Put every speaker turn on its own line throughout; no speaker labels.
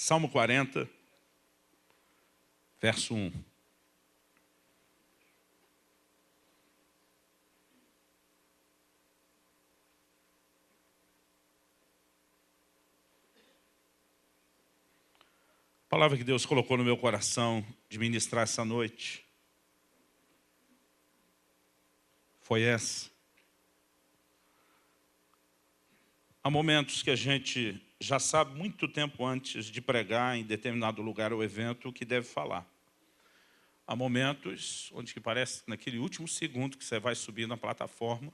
Salmo 40, verso 1. A palavra que Deus colocou no meu coração de ministrar essa noite foi essa. Há momentos que a gente já sabe muito tempo antes de pregar em determinado lugar ou evento o que deve falar. Há momentos onde que parece que naquele último segundo que você vai subir na plataforma,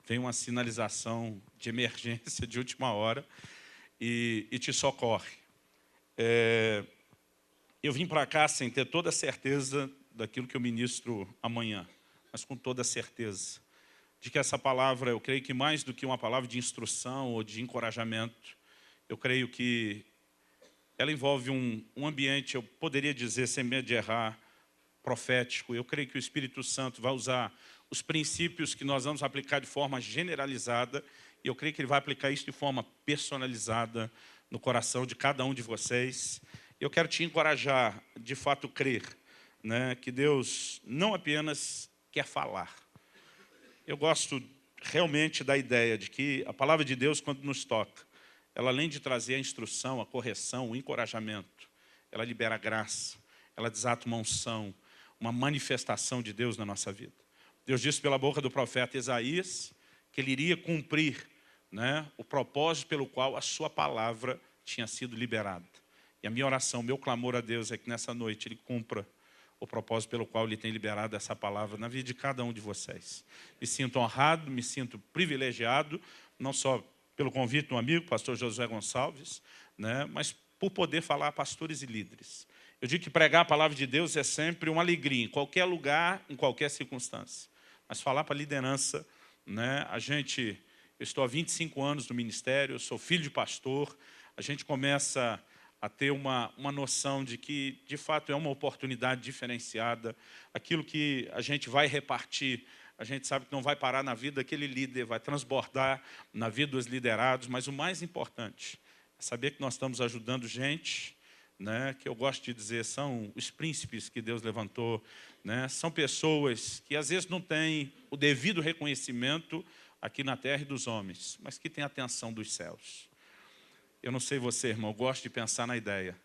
vem uma sinalização de emergência de última hora e te socorre. Eu vim para cá sem ter toda a certeza daquilo que eu ministro amanhã, mas com toda a certeza de que essa palavra, eu creio que mais do que uma palavra de instrução ou de encorajamento, eu creio que ela envolve um ambiente, eu poderia dizer, sem medo de errar, profético. Eu creio que o Espírito Santo vai usar os princípios que nós vamos aplicar de forma generalizada, e eu creio que Ele vai aplicar isso de forma personalizada no coração de cada um de vocês. Eu quero te encorajar, de fato, crer, né, que Deus não apenas quer falar. Eu gosto realmente da ideia de que a palavra de Deus, quando nos toca, ela além de trazer a instrução, a correção, o encorajamento, ela libera a graça, ela desata uma unção, uma manifestação de Deus na nossa vida. Deus disse pela boca do profeta Isaías que Ele iria cumprir, né, o propósito pelo qual a sua palavra tinha sido liberada. E a minha oração, o meu clamor a Deus é que nessa noite Ele cumpra o propósito pelo qual Ele tem liberado essa palavra na vida de cada um de vocês. Me sinto honrado, me sinto privilegiado, não só pelo convite do amigo, pastor Josué Gonçalves, né, mas por poder falar a pastores e líderes. Eu digo que pregar a palavra de Deus é sempre uma alegria, em qualquer lugar, em qualquer circunstância. Mas falar para a liderança, né, eu estou há 25 anos no ministério, eu sou filho de pastor, a gente começa a ter uma noção de que, de fato, é uma oportunidade diferenciada. Aquilo que a gente vai repartir, a gente sabe que não vai parar na vida daquele líder, vai transbordar na vida dos liderados, mas o mais importante é saber que nós estamos ajudando gente, né, que eu gosto de dizer, são os príncipes que Deus levantou, né, são pessoas que às vezes não têm o devido reconhecimento aqui na terra e dos homens, mas que têm a atenção dos céus. Eu não sei você, irmão, eu gosto de pensar na ideia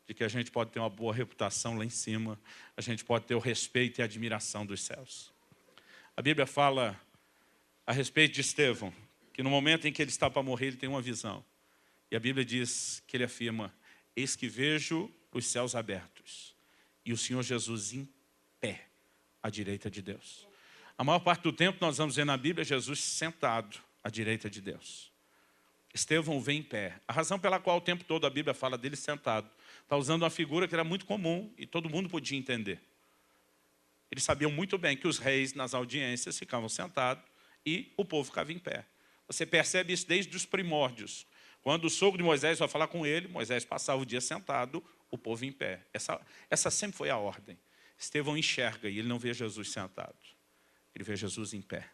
de que a gente pode ter uma boa reputação lá em cima, a gente pode ter o respeito e a admiração dos céus. A Bíblia fala a respeito de Estevão, que no momento em que ele está para morrer, ele tem uma visão. E a Bíblia diz que ele afirma, eis que vejo os céus abertos e o Senhor Jesus em pé, à direita de Deus. A maior parte do tempo nós vamos ver na Bíblia Jesus sentado à direita de Deus. Estevão vem em pé. A razão pela qual o tempo todo a Bíblia fala dele sentado, está usando uma figura que era muito comum e todo mundo podia entender. Eles sabiam muito bem que os reis nas audiências ficavam sentados e o povo ficava em pé. Você percebe isso desde os primórdios. Quando o sogro de Moisés vai falar com ele, Moisés passava o dia sentado, o povo em pé. Essa sempre foi a ordem. Estevão enxerga e ele não vê Jesus sentado. Ele vê Jesus em pé.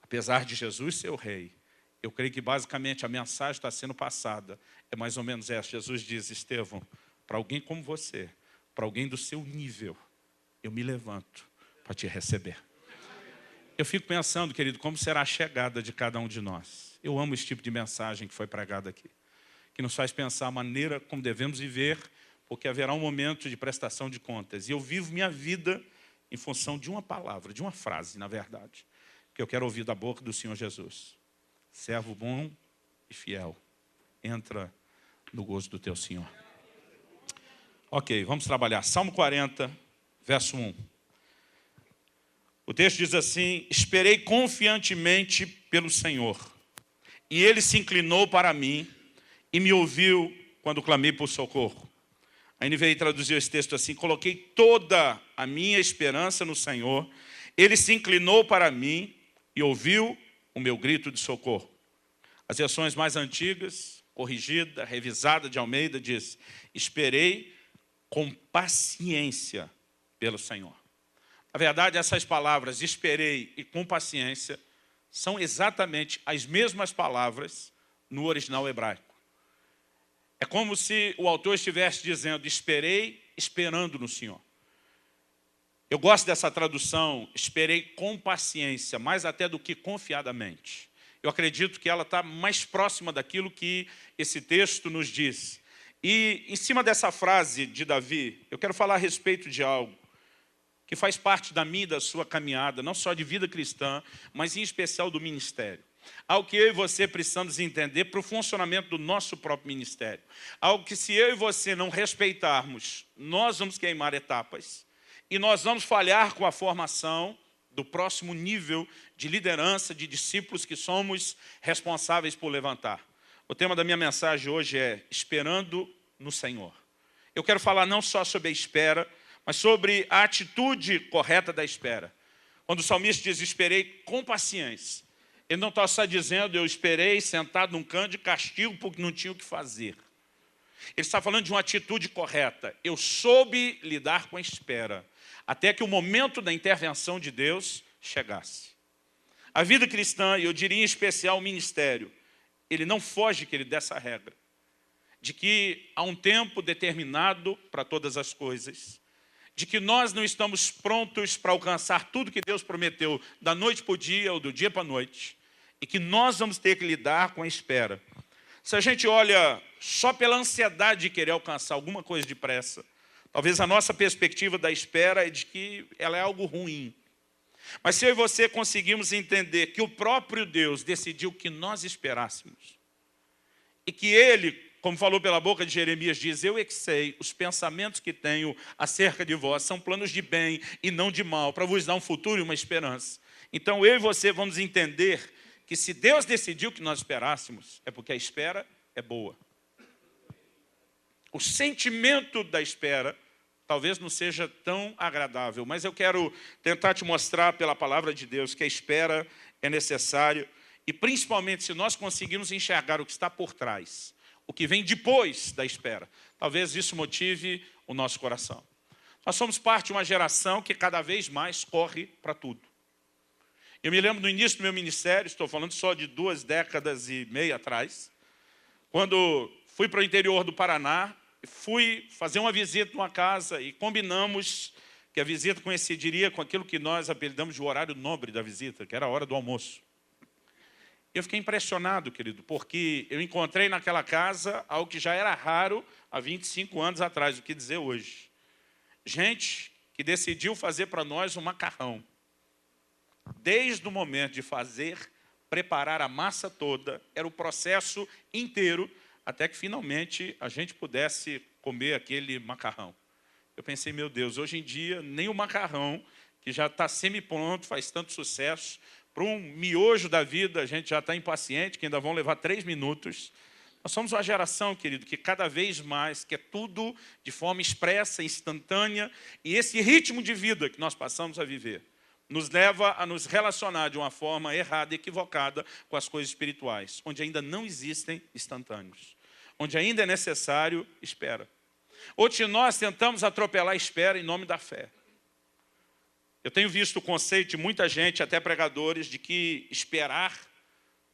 Apesar de Jesus ser o rei, eu creio que basicamente a mensagem está sendo passada. É mais ou menos essa. Jesus diz, Estevão, para alguém como você, para alguém do seu nível, eu me levanto para te receber. Eu fico pensando, querido, como será a chegada de cada um de nós. Eu amo esse tipo de mensagem que foi pregada aqui, que nos faz pensar a maneira como devemos viver, porque haverá um momento de prestação de contas. E eu vivo minha vida em função de uma palavra, de uma frase, na verdade, que eu quero ouvir da boca do Senhor Jesus. Servo bom e fiel, entra no gozo do teu Senhor. Ok, vamos trabalhar. Salmo 40, verso 1. O texto diz assim, esperei confiantemente pelo Senhor, e Ele se inclinou para mim e me ouviu quando clamei por socorro. A NVI traduziu esse texto assim, coloquei toda a minha esperança no Senhor, Ele se inclinou para mim e ouviu o meu grito de socorro. As versões mais antigas, corrigida, revisada de Almeida, diz, esperei com paciência pelo Senhor. Na verdade, essas palavras, esperei e com paciência, são exatamente as mesmas palavras no original hebraico. É como se o autor estivesse dizendo, esperei esperando no Senhor. Eu gosto dessa tradução, esperei com paciência, mais até do que confiadamente. Eu acredito que ela está mais próxima daquilo que esse texto nos diz. E em cima dessa frase de Davi, eu quero falar a respeito de algo que faz parte da minha e da sua caminhada, não só de vida cristã, mas em especial do ministério. Algo que eu e você precisamos entender para o funcionamento do nosso próprio ministério. Algo que se eu e você não respeitarmos, nós vamos queimar etapas e nós vamos falhar com a formação do próximo nível de liderança, de discípulos que somos responsáveis por levantar. O tema da minha mensagem hoje é esperando no Senhor. Eu quero falar não só sobre a espera, mas sobre a atitude correta da espera. Quando o salmista diz, esperei com paciência, ele não está só dizendo, eu esperei sentado num canto de castigo porque não tinha o que fazer. Ele está falando de uma atitude correta. Eu soube lidar com a espera, até que o momento da intervenção de Deus chegasse. A vida cristã, e eu diria em especial o ministério, ele não foge, querido, dessa regra, de que há um tempo determinado para todas as coisas, de que nós não estamos prontos para alcançar tudo que Deus prometeu da noite para o dia ou do dia para a noite, e que nós vamos ter que lidar com a espera. Se a gente olha só pela ansiedade de querer alcançar alguma coisa depressa, talvez a nossa perspectiva da espera é de que ela é algo ruim. Mas se eu e você conseguimos entender que o próprio Deus decidiu que nós esperássemos, e que Ele, como falou pela boca de Jeremias, diz, eu é que sei, os pensamentos que tenho acerca de vós são planos de bem e não de mal, para vos dar um futuro e uma esperança. Então eu e você vamos entender que se Deus decidiu que nós esperássemos, é porque a espera é boa. O sentimento da espera talvez não seja tão agradável, mas eu quero tentar te mostrar pela palavra de Deus que a espera é necessária, e principalmente se nós conseguirmos enxergar o que está por trás, o que vem depois da espera, talvez isso motive o nosso coração. Nós somos parte de uma geração que cada vez mais corre para tudo. Eu me lembro no início do meu ministério, estou falando só de 2 décadas e meia atrás, quando fui para o interior do Paraná, fui fazer uma visita numa casa e combinamos que a visita coincidiria com aquilo que nós apelidamos de horário nobre da visita, que era a hora do almoço. Eu fiquei impressionado, querido, porque eu encontrei naquela casa algo que já era raro há 25 anos atrás, o que dizer hoje. Gente que decidiu fazer para nós um macarrão. Desde o momento de fazer, preparar a massa toda, era o processo inteiro, até que finalmente a gente pudesse comer aquele macarrão. Eu pensei, meu Deus, hoje em dia nem o macarrão, que já está semi-pronto, faz tanto sucesso, para um miojo da vida a gente já está impaciente, que ainda vão levar 3 minutos. Nós somos uma geração, querido, que cada vez mais quer tudo de forma expressa, instantânea, e esse ritmo de vida que nós passamos a viver nos leva a nos relacionar de uma forma errada, equivocada com as coisas espirituais, onde ainda não existem instantâneos, onde ainda é necessário espera. Hoje nós tentamos atropelar a espera em nome da fé. Eu tenho visto o conceito de muita gente, até pregadores, de que esperar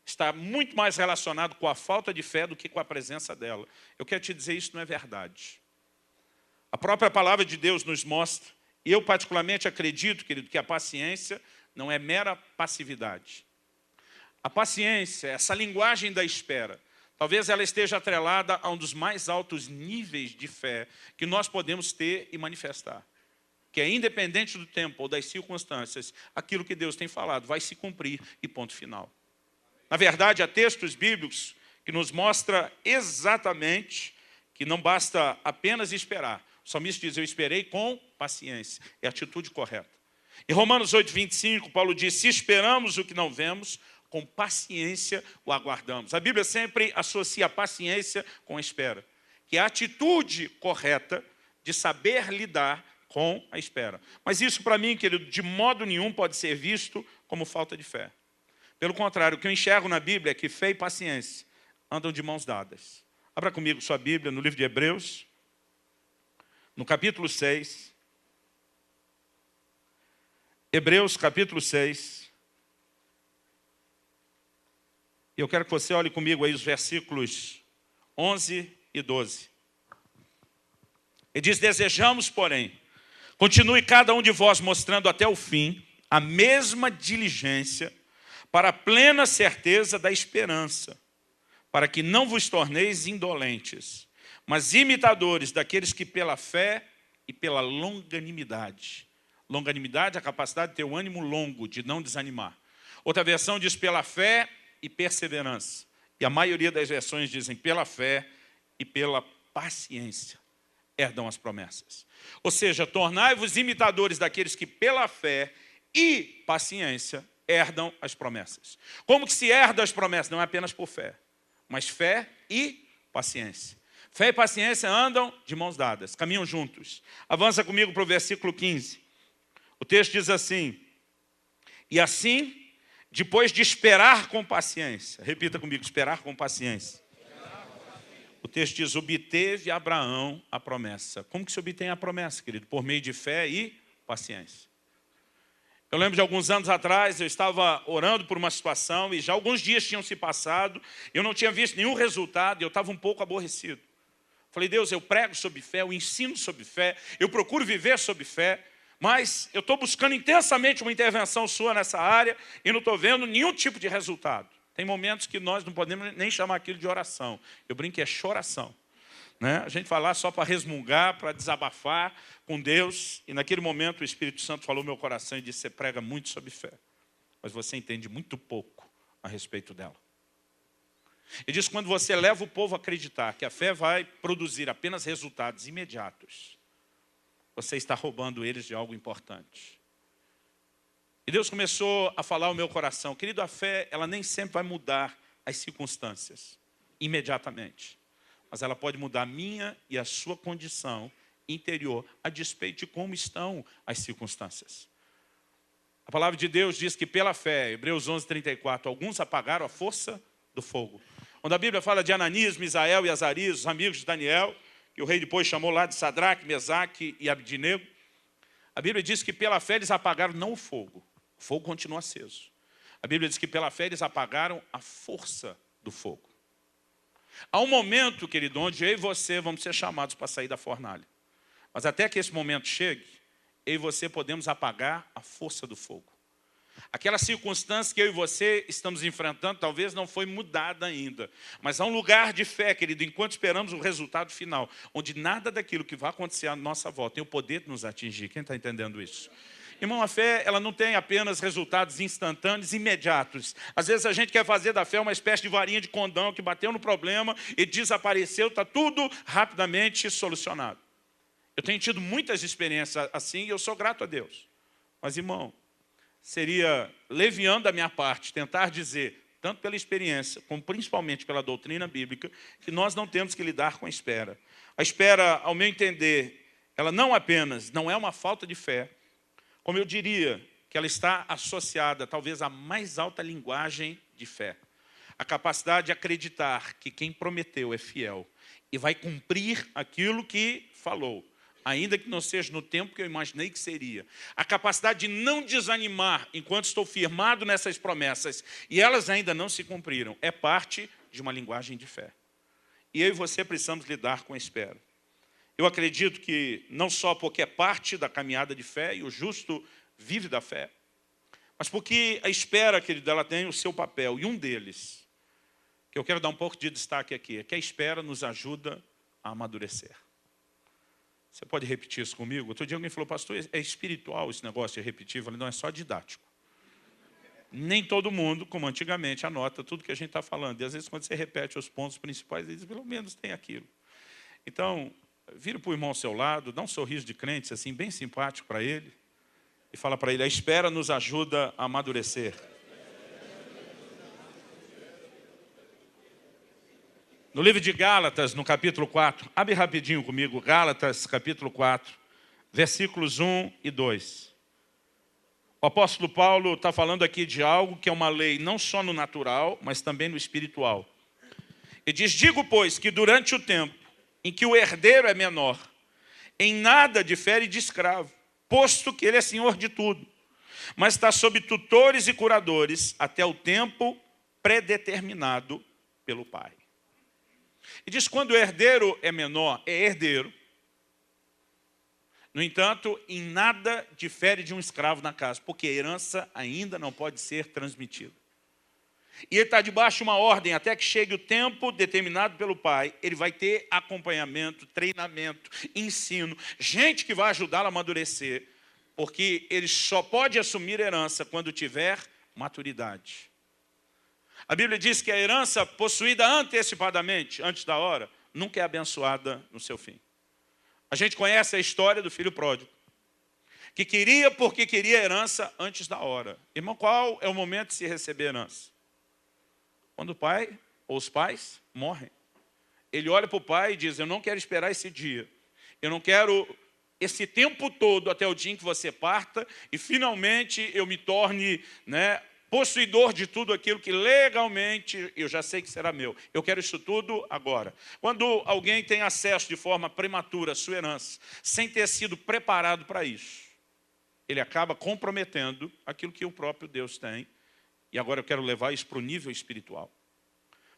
está muito mais relacionado com a falta de fé do que com a presença dela. Eu quero te dizer, isso não é verdade. A própria palavra de Deus nos mostra, e eu particularmente acredito, querido, que a paciência não é mera passividade. A paciência, essa linguagem da espera, talvez ela esteja atrelada a um dos mais altos níveis de fé que nós podemos ter e manifestar. Que é independente do tempo ou das circunstâncias, aquilo que Deus tem falado vai se cumprir e ponto final. Na verdade, há textos bíblicos que nos mostram exatamente que não basta apenas esperar. O salmista diz, eu esperei com paciência. É a atitude correta. Em Romanos 8:25, Paulo diz, se esperamos o que não vemos, com paciência o aguardamos. A Bíblia sempre associa a paciência com a espera, que é a atitude correta de saber lidar com a espera. Mas isso para mim, querido, de modo nenhum pode ser visto como falta de fé. Pelo contrário, o que eu enxergo na Bíblia é que fé e paciência andam de mãos dadas. Abra comigo sua Bíblia no livro de Hebreus, no capítulo 6. Hebreus, capítulo 6. Eu quero que você olhe comigo aí os versículos 11 e 12. Ele diz, desejamos, porém, continue cada um de vós mostrando até o fim a mesma diligência para a plena certeza da esperança, para que não vos torneis indolentes, mas imitadores daqueles que pela fé e pela longanimidade. Longanimidade é a capacidade de ter o ânimo longo, de não desanimar. Outra versão diz pela fé e perseverança. E a maioria das versões dizem pela fé e pela paciência herdam as promessas. Ou seja, tornai-vos imitadores daqueles que pela fé e paciência herdam as promessas. Como que se herda as promessas? Não é apenas por fé, mas fé e paciência. Fé e paciência andam de mãos dadas, caminham juntos. Avança comigo para o versículo 15. O texto diz assim, e assim, depois de esperar com paciência, repita comigo, esperar com paciência. O texto diz, obteve Abraão a promessa. Como que se obtém a promessa, querido? Por meio de fé e paciência. Eu lembro de alguns anos atrás, eu estava orando por uma situação e já alguns dias tinham se passado, eu não tinha visto nenhum resultado e eu estava um pouco aborrecido. Falei, Deus, eu prego sobre fé, eu ensino sobre fé, eu procuro viver sobre fé, mas eu estou buscando intensamente uma intervenção sua nessa área e não estou vendo nenhum tipo de resultado. Tem momentos que nós não podemos nem chamar aquilo de oração. Eu brinco que é choração. Né? A gente vai lá só para resmungar, para desabafar com Deus. E naquele momento o Espírito Santo falou no meu coração e disse, você prega muito sobre fé, mas você entende muito pouco a respeito dela. Ele diz, quando você leva o povo a acreditar que a fé vai produzir apenas resultados imediatos, você está roubando eles de algo importante. E Deus começou a falar ao meu coração, querido, a fé, ela nem sempre vai mudar as circunstâncias, imediatamente. Mas ela pode mudar a minha e a sua condição interior, a despeito de como estão as circunstâncias. A palavra de Deus diz que pela fé, Hebreus 11:34, alguns apagaram a força do fogo. Quando a Bíblia fala de Ananias, Misael e Azarias, os amigos de Daniel, que o rei depois chamou lá de Sadraque, Mesaque e Abdinego, a Bíblia diz que pela fé eles apagaram não o fogo continua aceso. A Bíblia diz que pela fé eles apagaram a força do fogo. Há um momento, querido, onde eu e você vamos ser chamados para sair da fornalha. Mas até que esse momento chegue, eu e você podemos apagar a força do fogo. Aquela circunstância que eu e você estamos enfrentando talvez não foi mudada ainda. Mas há um lugar de fé, querido, enquanto esperamos o resultado final, onde nada daquilo que vai acontecer à nossa volta tem o poder de nos atingir. Quem está entendendo isso? Irmão, a fé, ela não tem apenas resultados instantâneos, imediatos. Às vezes a gente quer fazer da fé uma espécie de varinha de condão que bateu no problema e desapareceu, está tudo rapidamente solucionado. Eu tenho tido muitas experiências assim e eu sou grato a Deus. Mas, irmão, seria leviano da minha parte tentar dizer, tanto pela experiência, como principalmente pela doutrina bíblica, que nós não temos que lidar com a espera. A espera, ao meu entender, ela não apenas não é uma falta de fé, como eu diria que ela está associada talvez à mais alta linguagem de fé. A capacidade de acreditar que quem prometeu é fiel e vai cumprir aquilo que falou, ainda que não seja no tempo que eu imaginei que seria. A capacidade de não desanimar enquanto estou firmado nessas promessas e elas ainda não se cumpriram, é parte de uma linguagem de fé. E eu e você precisamos lidar com a espera. Eu acredito que não só porque é parte da caminhada de fé e o justo vive da fé, mas porque a espera, querido, ela tem o seu papel. E um deles, que eu quero dar um pouco de destaque aqui, é que a espera nos ajuda a amadurecer. Você pode repetir isso comigo? Outro dia alguém falou, pastor, é espiritual esse negócio de repetir? Eu falei, não, é só didático. Nem todo mundo, como antigamente, anota tudo que a gente está falando. E às vezes quando você repete os pontos principais, ele diz, pelo menos tem aquilo. Então, vira para o irmão ao seu lado, dá um sorriso de crente, assim, bem simpático para ele, e fala para ele, a espera nos ajuda a amadurecer. No livro de Gálatas, no capítulo 4, abre rapidinho comigo, Gálatas, capítulo 4, versículos 1 e 2. O apóstolo Paulo está falando aqui de algo que é uma lei não só no natural, mas também no espiritual. Ele diz, digo, pois, que durante o tempo em que o herdeiro é menor, em nada difere de escravo, posto que ele é senhor de tudo, mas está sob tutores e curadores até o tempo predeterminado pelo Pai. E diz, quando o herdeiro é menor, é herdeiro. No entanto, em nada difere de um escravo na casa, porque a herança ainda não pode ser transmitida. E ele está debaixo de uma ordem, até que chegue o tempo determinado pelo pai, ele vai ter acompanhamento, treinamento, ensino, gente que vai ajudá-lo a amadurecer, porque ele só pode assumir herança quando tiver maturidade. A Bíblia diz que a herança possuída antecipadamente, antes da hora, nunca é abençoada no seu fim. A gente conhece a história do filho pródigo, que queria porque queria herança antes da hora. Irmão, qual é o momento de se receber herança? Quando o pai ou os pais morrem. Ele olha para o pai e diz, eu não quero esperar esse dia. Eu não quero esse tempo todo até o dia em que você parta e finalmente eu me torne, possuidor de tudo aquilo que legalmente eu já sei que será meu. Eu quero isso tudo agora. Quando alguém tem acesso de forma prematura à sua herança, sem ter sido preparado para isso, ele acaba comprometendo aquilo que o próprio Deus tem. E agora eu quero levar isso para o nível espiritual.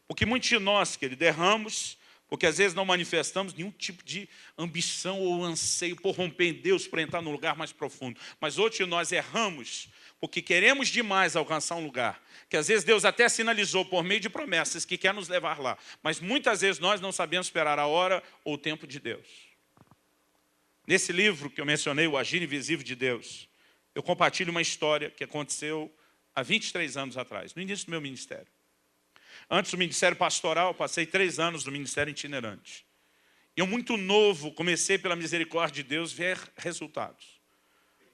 Porque muitos de nós, querido, erramos, porque às vezes não manifestamos nenhum tipo de ambição ou anseio por romper em Deus, para entrar num lugar mais profundo. Mas outros de nós erramos, porque queremos demais alcançar um lugar, que às vezes Deus até sinalizou por meio de promessas que quer nos levar lá. Mas muitas vezes nós não sabemos esperar a hora ou o tempo de Deus. Nesse livro que eu mencionei, O Agir Invisível de Deus, eu compartilho uma história que aconteceu há 23 anos atrás, no início do meu ministério. Antes do ministério pastoral, passei 3 anos no ministério itinerante. Eu, muito novo, comecei pela misericórdia de Deus ver resultados.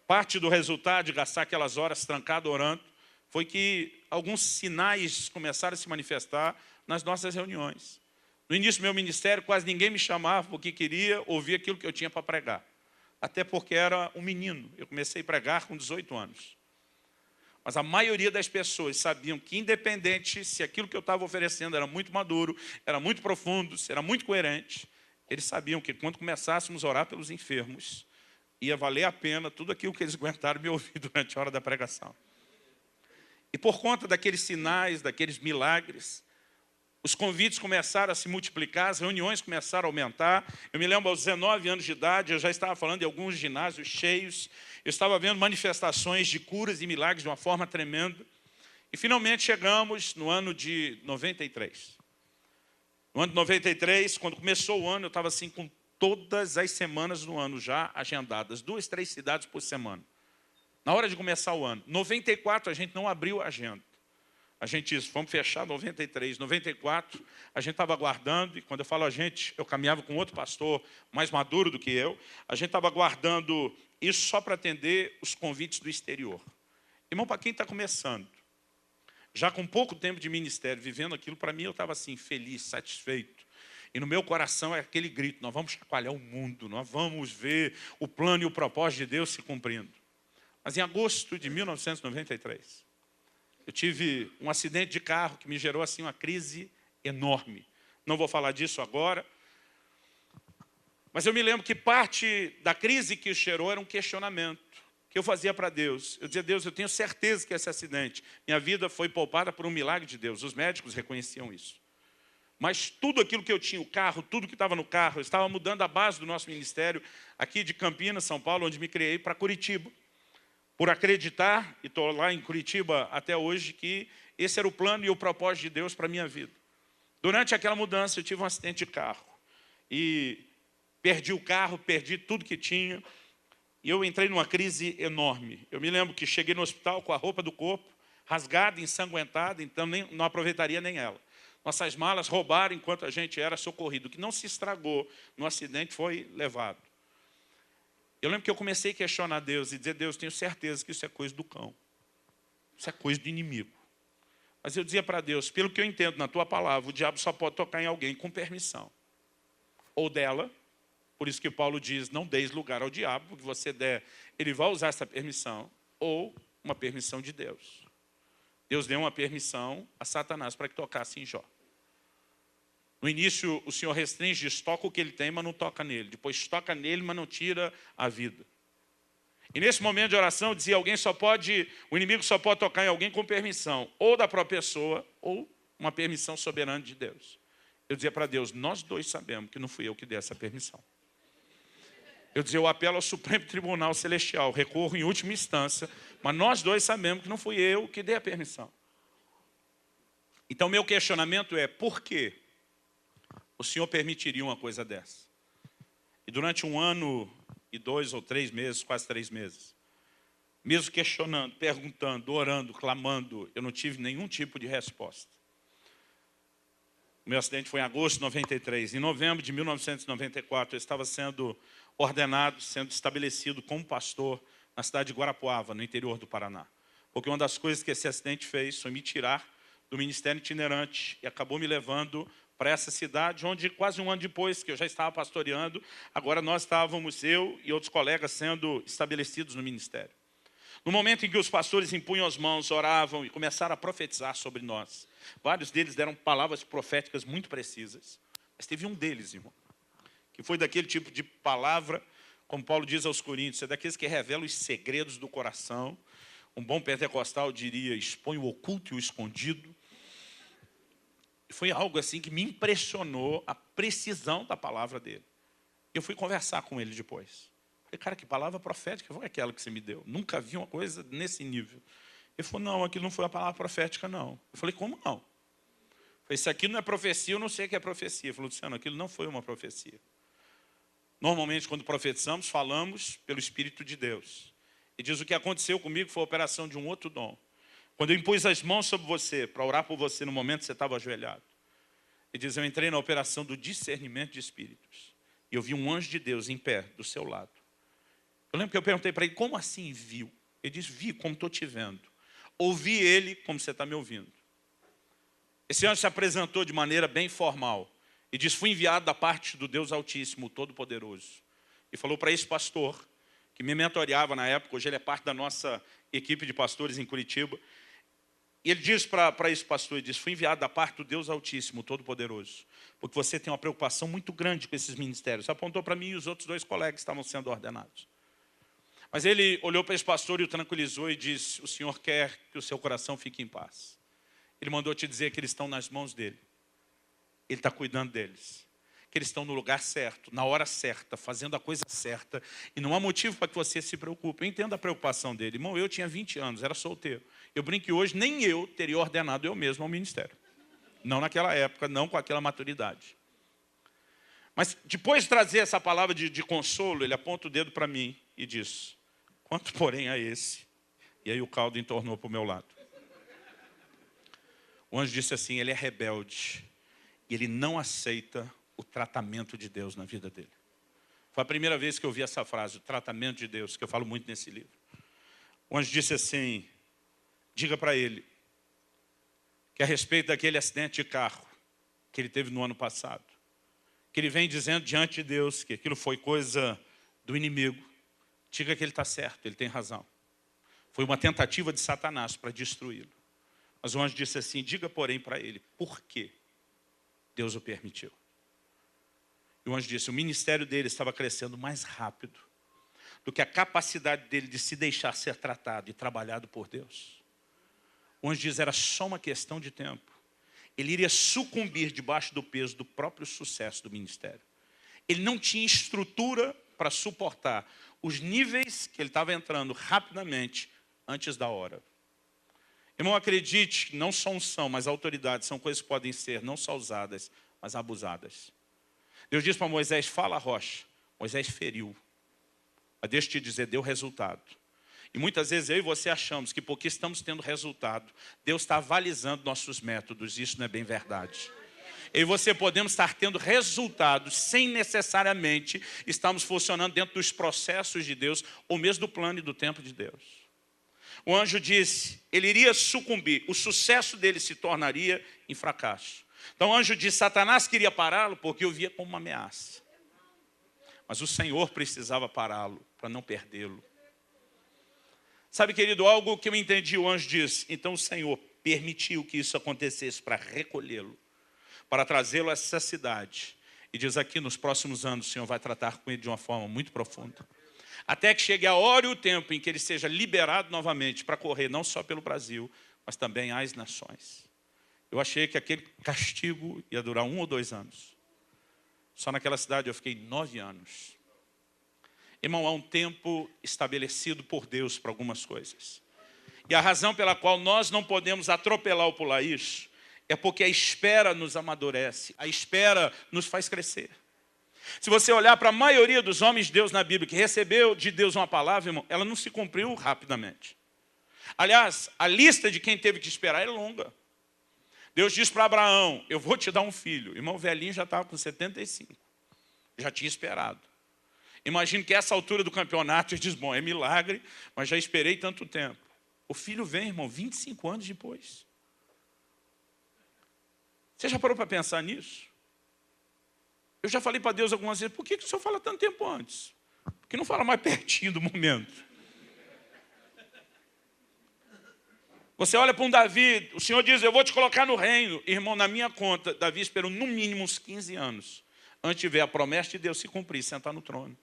Parte do resultado de gastar aquelas horas trancado orando foi que alguns sinais começaram a se manifestar nas nossas reuniões. No início do meu ministério, quase ninguém me chamava porque queria ouvir aquilo que eu tinha para pregar. Até porque era um menino. Eu comecei a pregar com 18 anos. Mas a maioria das pessoas sabiam que, independente se aquilo que eu estava oferecendo era muito maduro, era muito profundo, se era muito coerente, eles sabiam que quando começássemos a orar pelos enfermos, ia valer a pena tudo aquilo que eles aguentaram me ouvir durante a hora da pregação. E por conta daqueles sinais, daqueles milagres, os convites começaram a se multiplicar, as reuniões começaram a aumentar. Eu me lembro, aos 19 anos de idade, eu já estava falando de alguns ginásios cheios. Eu estava vendo manifestações de curas e milagres de uma forma tremenda. E finalmente chegamos no ano de 93. No ano de 93, quando começou o ano, eu estava assim com todas as semanas do ano já agendadas. 2, 3 cidades por semana. Na hora de começar o ano. 94 a gente não abriu a agenda. A gente disse, vamos fechar 93, 94, a gente estava aguardando, e quando eu falo a gente, eu caminhava com outro pastor mais maduro do que eu, a gente estava aguardando isso só para atender os convites do exterior. Irmão, para quem está começando, já com pouco tempo de ministério, vivendo aquilo, para mim eu estava assim, feliz, satisfeito. E no meu coração é aquele grito, nós vamos chacoalhar o mundo, nós vamos ver o plano e o propósito de Deus se cumprindo. Mas em agosto de 1993, eu tive um acidente de carro que me gerou assim uma crise enorme. Não vou falar disso agora. Mas eu me lembro que parte da crise que gerou era um questionamento que eu fazia para Deus. Eu dizia, Deus, eu tenho certeza que esse acidente, minha vida foi poupada por um milagre de Deus. Os médicos reconheciam isso. Mas tudo aquilo que eu tinha, o carro, tudo que estava no carro, eu estava mudando a base do nosso ministério, aqui de Campinas, São Paulo, onde me criei, para Curitiba. Por acreditar, e estou lá em Curitiba até hoje, que esse era o plano e o propósito de Deus para a minha vida. Durante aquela mudança, eu tive um acidente de carro. E perdi o carro, perdi tudo que tinha. E eu entrei numa crise enorme. Eu me lembro que cheguei no hospital com a roupa do corpo rasgada, ensanguentada, então não aproveitaria nem ela. Nossas malas roubaram enquanto a gente era socorrido. O que não se estragou no acidente foi levado. Eu lembro que eu comecei a questionar Deus e dizer, Deus, tenho certeza que isso é coisa do cão. Isso é coisa do inimigo. Mas eu dizia para Deus, pelo que eu entendo na tua palavra, o diabo só pode tocar em alguém com permissão. Ou dela, por isso que Paulo diz, não deis lugar ao diabo, porque você der, ele vai usar essa permissão, ou uma permissão de Deus. Deus deu uma permissão a Satanás para que tocasse em Jó. No início, o Senhor restringe, diz, toca o que ele tem, mas não toca nele. Depois toca nele, mas não tira a vida. E nesse momento de oração, eu dizia, o inimigo só pode tocar em alguém com permissão, ou da própria pessoa, ou uma permissão soberana de Deus. Eu dizia para Deus, nós dois sabemos que não fui eu que dei essa permissão. Eu dizia, eu apelo ao Supremo Tribunal Celestial, recorro em última instância, mas nós dois sabemos que não fui eu que dei a permissão. Então, meu questionamento é, por que o Senhor permitiria uma coisa dessa? E durante 1 ano e 2 ou 3 meses, quase 3 meses, mesmo questionando, perguntando, orando, clamando, eu não tive nenhum tipo de resposta. O meu acidente foi em agosto de 93. Em novembro de 1994, eu estava sendo ordenado, sendo estabelecido como pastor na cidade de Guarapuava, no interior do Paraná. Porque uma das coisas que esse acidente fez foi me tirar do ministério itinerante e acabou me levando para essa cidade, onde quase 1 ano depois que eu já estava pastoreando, agora nós estávamos, eu e outros colegas, sendo estabelecidos no ministério. No momento em que os pastores impunham as mãos, oravam e começaram a profetizar sobre nós, vários deles deram palavras proféticas muito precisas, mas teve um deles, irmão, que foi daquele tipo de palavra, como Paulo diz aos Coríntios, é daqueles que revelam os segredos do coração. Um bom pentecostal diria, expõe o oculto e o escondido. Foi algo assim que me impressionou a precisão da palavra dele. Eu fui conversar com ele depois. Falei, cara, que palavra profética foi aquela que você me deu? Nunca vi uma coisa nesse nível. Ele falou, não, aquilo não foi a palavra profética, não. Eu falei, como não? Eu falei, se aquilo não é profecia, eu não sei o que é profecia. Ele falou, Luciano, aquilo não foi uma profecia. Normalmente, quando profetizamos, falamos pelo Espírito de Deus. E diz, o que aconteceu comigo foi a operação de um outro dom. Quando eu impus as mãos sobre você, para orar por você no momento que você estava ajoelhado. Ele diz, eu entrei na operação do discernimento de espíritos. E eu vi um anjo de Deus em pé, do seu lado. Eu lembro que eu perguntei para ele, como assim viu? Ele disse, vi como estou te vendo. Ouvi ele como você está me ouvindo. Esse anjo se apresentou de maneira bem formal. E disse, fui enviado da parte do Deus Altíssimo, Todo-Poderoso. E falou para esse pastor, que me mentoreava na época, hoje ele é parte da nossa equipe de pastores em Curitiba. E ele diz para esse pastor, ele diz, fui enviado da parte do Deus Altíssimo, Todo-Poderoso, porque você tem uma preocupação muito grande com esses ministérios. Apontou para mim e os outros 2 colegas que estavam sendo ordenados. Mas ele olhou para esse pastor e o tranquilizou e disse, o Senhor quer que o seu coração fique em paz. Ele mandou te dizer que eles estão nas mãos dele. Ele está cuidando deles. Que eles estão no lugar certo, na hora certa, fazendo a coisa certa. E não há motivo para que você se preocupe. Eu entendo a preocupação dele. Irmão, eu tinha 20 anos, era solteiro. Eu brinco que hoje nem eu teria ordenado eu mesmo ao ministério. Não naquela época, não com aquela maturidade. Mas depois de trazer essa palavra de consolo, ele aponta o dedo para mim e diz, quanto porém a esse? E aí o caldo entornou para o meu lado. O anjo disse assim, ele é rebelde. E ele não aceita o tratamento de Deus na vida dele. Foi a primeira vez que eu vi essa frase, o tratamento de Deus, que eu falo muito nesse livro. O anjo disse assim, diga para ele, que a respeito daquele acidente de carro que ele teve no ano passado, que ele vem dizendo diante de Deus que aquilo foi coisa do inimigo, diga que ele está certo, ele tem razão. Foi uma tentativa de Satanás para destruí-lo. Mas o anjo disse assim, diga porém para ele, por quê Deus o permitiu? E o anjo disse, o ministério dele estava crescendo mais rápido do que a capacidade dele de se deixar ser tratado e trabalhado por Deus. O anjo diz, era só uma questão de tempo. Ele iria sucumbir debaixo do peso do próprio sucesso do ministério. Ele não tinha estrutura para suportar os níveis que ele estava entrando rapidamente antes da hora. Irmão, acredite, não só unção, mas autoridade são coisas que podem ser não só usadas, mas abusadas. Deus disse para Moisés, fala a rocha. Moisés feriu. Mas deixa eu te dizer, deu resultado. E muitas vezes eu e você achamos que porque estamos tendo resultado, Deus está avalizando nossos métodos. Isso não é bem verdade. Eu e você podemos estar tendo resultados sem necessariamente estarmos funcionando dentro dos processos de Deus ou mesmo do plano e do tempo de Deus. O anjo disse, ele iria sucumbir, o sucesso dele se tornaria em fracasso. Então o anjo disse, Satanás queria pará-lo porque o via como uma ameaça. Mas o Senhor precisava pará-lo para não perdê-lo. Sabe, querido, algo que eu entendi, o anjo disse, então o Senhor permitiu que isso acontecesse para recolhê-lo, para trazê-lo a essa cidade. E diz aqui, nos próximos anos, o Senhor vai tratar com ele de uma forma muito profunda. Até que chegue a hora e o tempo em que ele seja liberado novamente para correr não só pelo Brasil, mas também às nações. Eu achei que aquele castigo ia durar 1 ou 2 anos. Só naquela cidade eu fiquei 9 anos. Irmão, há um tempo estabelecido por Deus para algumas coisas. E a razão pela qual nós não podemos atropelar ou pular isso é porque a espera nos amadurece, a espera nos faz crescer. Se você olhar para a maioria dos homens de Deus na Bíblia que recebeu de Deus uma palavra, irmão, ela não se cumpriu rapidamente. Aliás, a lista de quem teve que esperar é longa. Deus diz para Abraão, eu vou te dar um filho. O irmão velhinho já estava com 75. Já tinha esperado. Imagino que essa altura do campeonato ele diz, bom, é milagre, mas já esperei tanto tempo. O filho vem, irmão, 25 anos depois. Você já parou para pensar nisso? Eu já falei para Deus algumas vezes, por que o senhor fala tanto tempo antes? Por que não fala mais pertinho do momento? Você olha para um Davi, o Senhor diz, eu vou te colocar no reino. Irmão, na minha conta, Davi esperou no mínimo uns 15 anos antes de ver a promessa de Deus se cumprir, sentar no trono.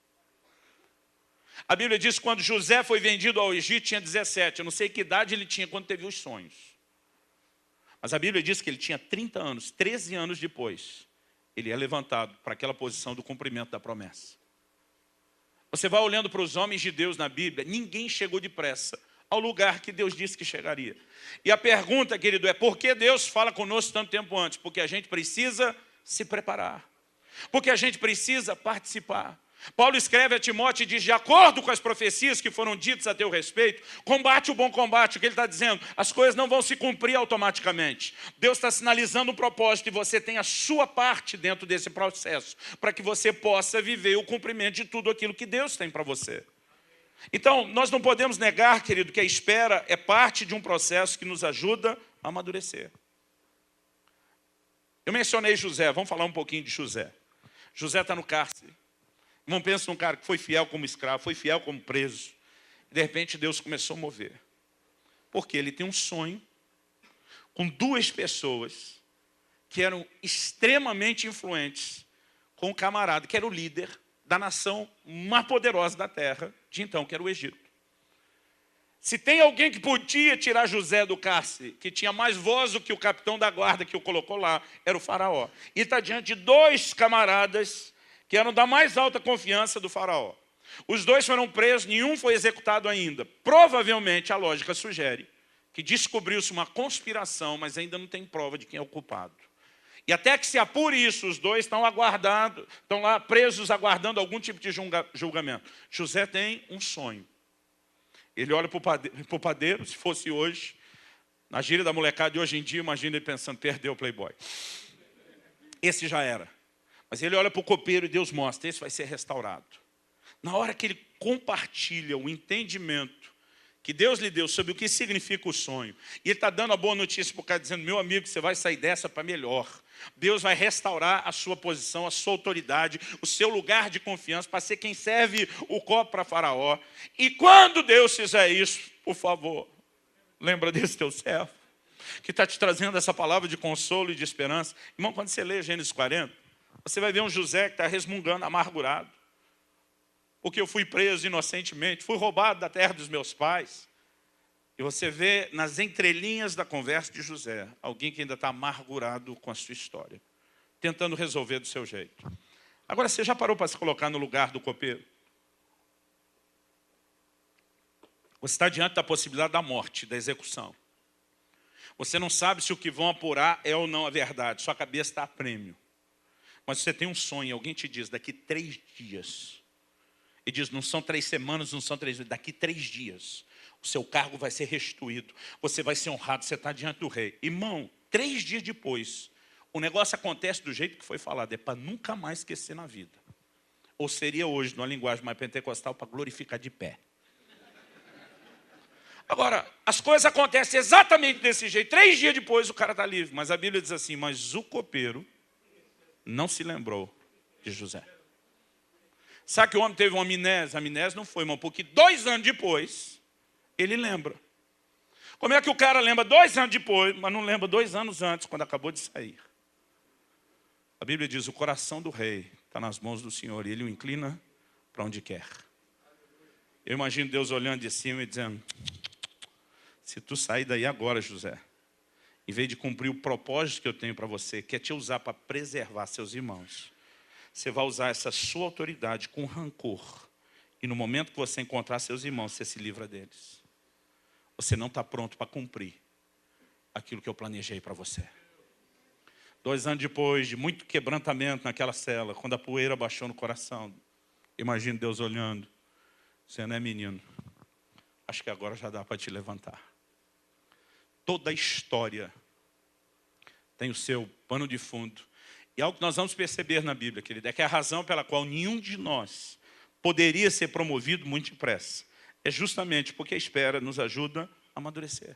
A Bíblia diz que quando José foi vendido ao Egito, tinha 17. Eu não sei que idade ele tinha quando teve os sonhos. Mas a Bíblia diz que ele tinha 30 anos, 13 anos depois. Ele é levantado para aquela posição do cumprimento da promessa. Você vai olhando para os homens de Deus na Bíblia, ninguém chegou depressa ao lugar que Deus disse que chegaria. E a pergunta, querido, é por que Deus fala conosco tanto tempo antes? Porque a gente precisa se preparar. Porque a gente precisa participar. Paulo escreve a Timóteo e diz, de acordo com as profecias que foram ditas a teu respeito, combate o bom combate. O que ele está dizendo? As coisas não vão se cumprir automaticamente. Deus está sinalizando um propósito e você tem a sua parte dentro desse processo, para que você possa viver o cumprimento de tudo aquilo que Deus tem para você. Então, nós não podemos negar, querido, que a espera é parte de um processo que nos ajuda a amadurecer. Eu mencionei José, vamos falar um pouquinho de José. José está no cárcere. Não pensa num cara que foi fiel como escravo, foi fiel como preso. De repente Deus começou a mover. Porque ele tem um sonho com 2 pessoas que eram extremamente influentes com um camarada que era o líder da nação mais poderosa da terra, de então, que era o Egito. Se tem alguém que podia tirar José do cárcere, que tinha mais voz do que o capitão da guarda que o colocou lá, era o faraó. E está diante de 2 camaradas que eram da mais alta confiança do faraó. Os 2 foram presos, nenhum foi executado ainda. Provavelmente a lógica sugere que descobriu-se uma conspiração, mas ainda não tem prova de quem é o culpado. E até que se apure isso, os 2 estão aguardando, estão lá presos, aguardando algum tipo de julgamento. José tem um sonho. Ele olha para o padeiro, se fosse hoje, na gíria da molecada de hoje em dia, imagina ele pensando, perdeu o Playboy. Esse já era. Mas ele olha para o copeiro e Deus mostra, esse vai ser restaurado. Na hora que ele compartilha o entendimento que Deus lhe deu sobre o que significa o sonho, e ele está dando a boa notícia para o cara, dizendo, meu amigo, você vai sair dessa para melhor. Deus vai restaurar a sua posição, a sua autoridade, o seu lugar de confiança, para ser quem serve o copo para Faraó. E quando Deus fizer isso, por favor, lembra desse teu servo, que está te trazendo essa palavra de consolo e de esperança. Irmão, quando você lê Gênesis 40, você vai ver um José que está resmungando, amargurado. Porque eu fui preso inocentemente, fui roubado da terra dos meus pais. E você vê nas entrelinhas da conversa de José, alguém que ainda está amargurado com a sua história, tentando resolver do seu jeito. Agora, você já parou para se colocar no lugar do copeiro? Você está diante da possibilidade da morte, da execução. Você não sabe se o que vão apurar é ou não a verdade, sua cabeça está a prêmio. Mas você tem um sonho, alguém te diz, daqui 3 dias. E diz, não são 3 semanas, não são 3 dias, daqui 3 dias. O seu cargo vai ser restituído, você vai ser honrado, você está diante do rei. Irmão, 3 dias depois, o negócio acontece do jeito que foi falado, é para nunca mais esquecer na vida. Ou seria hoje, numa linguagem mais pentecostal, para glorificar de pé. Agora, as coisas acontecem exatamente desse jeito. 3 dias depois o cara está livre. Mas a Bíblia diz assim, mas o copeiro não se lembrou de José. Sabe que o homem teve uma amnésia? A amnésia não foi, irmão, porque 2 anos depois, ele lembra. Como é que o cara lembra 2 anos depois, mas não lembra 2 anos antes, quando acabou de sair? A Bíblia diz, o coração do rei está nas mãos do Senhor, e ele o inclina para onde quer. Eu imagino Deus olhando de cima e dizendo, se tu sair daí agora, José, em vez de cumprir o propósito que eu tenho para você, que é te usar para preservar seus irmãos, você vai usar essa sua autoridade com rancor. E no momento que você encontrar seus irmãos, você se livra deles. Você não está pronto para cumprir aquilo que eu planejei para você. 2 anos depois de muito quebrantamento naquela cela, quando a poeira baixou no coração, imagino Deus olhando. Você não é menino. Acho que agora já dá para te levantar. Toda a história tem o seu pano de fundo. E algo que nós vamos perceber na Bíblia, querido, é que a razão pela qual nenhum de nós poderia ser promovido muito depressa é justamente porque a espera nos ajuda a amadurecer.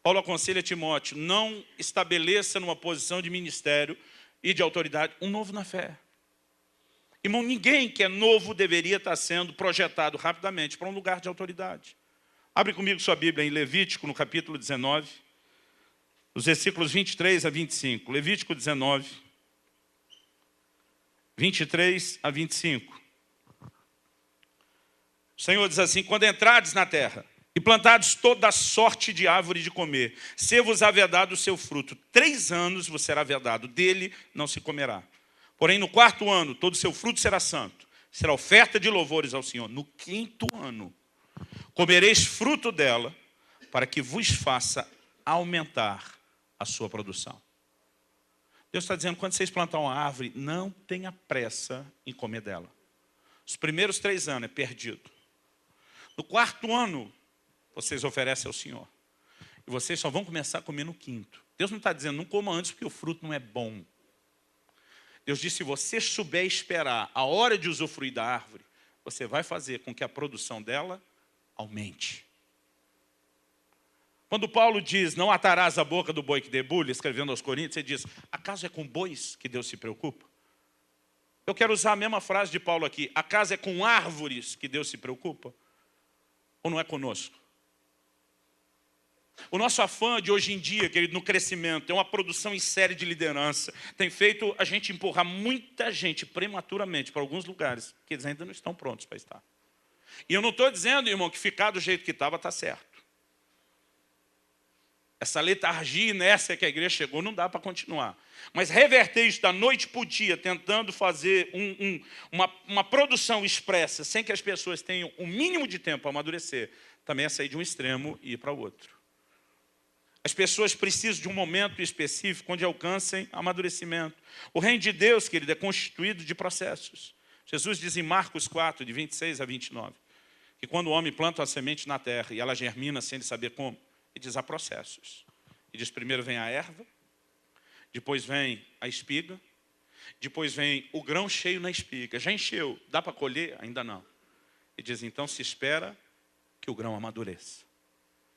Paulo aconselha Timóteo, não estabeleça numa posição de ministério e de autoridade um novo na fé. Irmão, ninguém que é novo deveria estar sendo projetado rapidamente para um lugar de autoridade. Abre comigo sua Bíblia em Levítico, no capítulo 19, os versículos 23 a 25. Levítico 19, 23 a 25. O Senhor diz assim, quando entrardes na terra e plantardes toda a sorte de árvore de comer, ser-vos-á vedado o seu fruto. 3 anos vos será vedado, dele não se comerá. Porém, no 4º ano, todo o seu fruto será santo. Será oferta de louvores ao Senhor. No 5º ano, comereis fruto dela, para que vos faça aumentar a sua produção. Deus está dizendo, quando vocês plantam uma árvore, não tenha pressa em comer dela. Os primeiros 3 anos é perdido. No 4º ano, vocês oferecem ao Senhor. E vocês só vão começar a comer no 5º. Deus não está dizendo, não coma antes porque o fruto não é bom. Deus disse, se você souber esperar a hora de usufruir da árvore, você vai fazer com que a produção dela aumente. Quando Paulo diz, não atarás a boca do boi que debulha, escrevendo aos Coríntios, ele diz, acaso é com bois que Deus se preocupa? Eu quero usar a mesma frase de Paulo aqui, acaso é com árvores que Deus se preocupa? Ou não é conosco? O nosso afã de hoje em dia, querido, no crescimento, é uma produção em série de liderança. Tem feito a gente empurrar muita gente prematuramente para alguns lugares que eles ainda não estão prontos para estar. E eu não estou dizendo, irmão, que ficar do jeito que estava está certo. Essa letargia inércia que a igreja chegou não dá para continuar. Mas reverter isso da noite para o dia, tentando fazer uma produção expressa, sem que as pessoas tenham o mínimo de tempo para amadurecer, também é sair de um extremo e ir para o outro. As pessoas precisam de um momento específico onde alcancem amadurecimento. O reino de Deus, querido, é constituído de processos. Jesus diz em Marcos 4, de 26 a 29, que quando o homem planta uma semente na terra e ela germina sem ele saber como, ele diz, há processos. Ele diz, primeiro vem a erva, depois vem a espiga, depois vem o grão cheio na espiga. Já encheu, dá para colher? Ainda não. Ele diz, então se espera que o grão amadureça.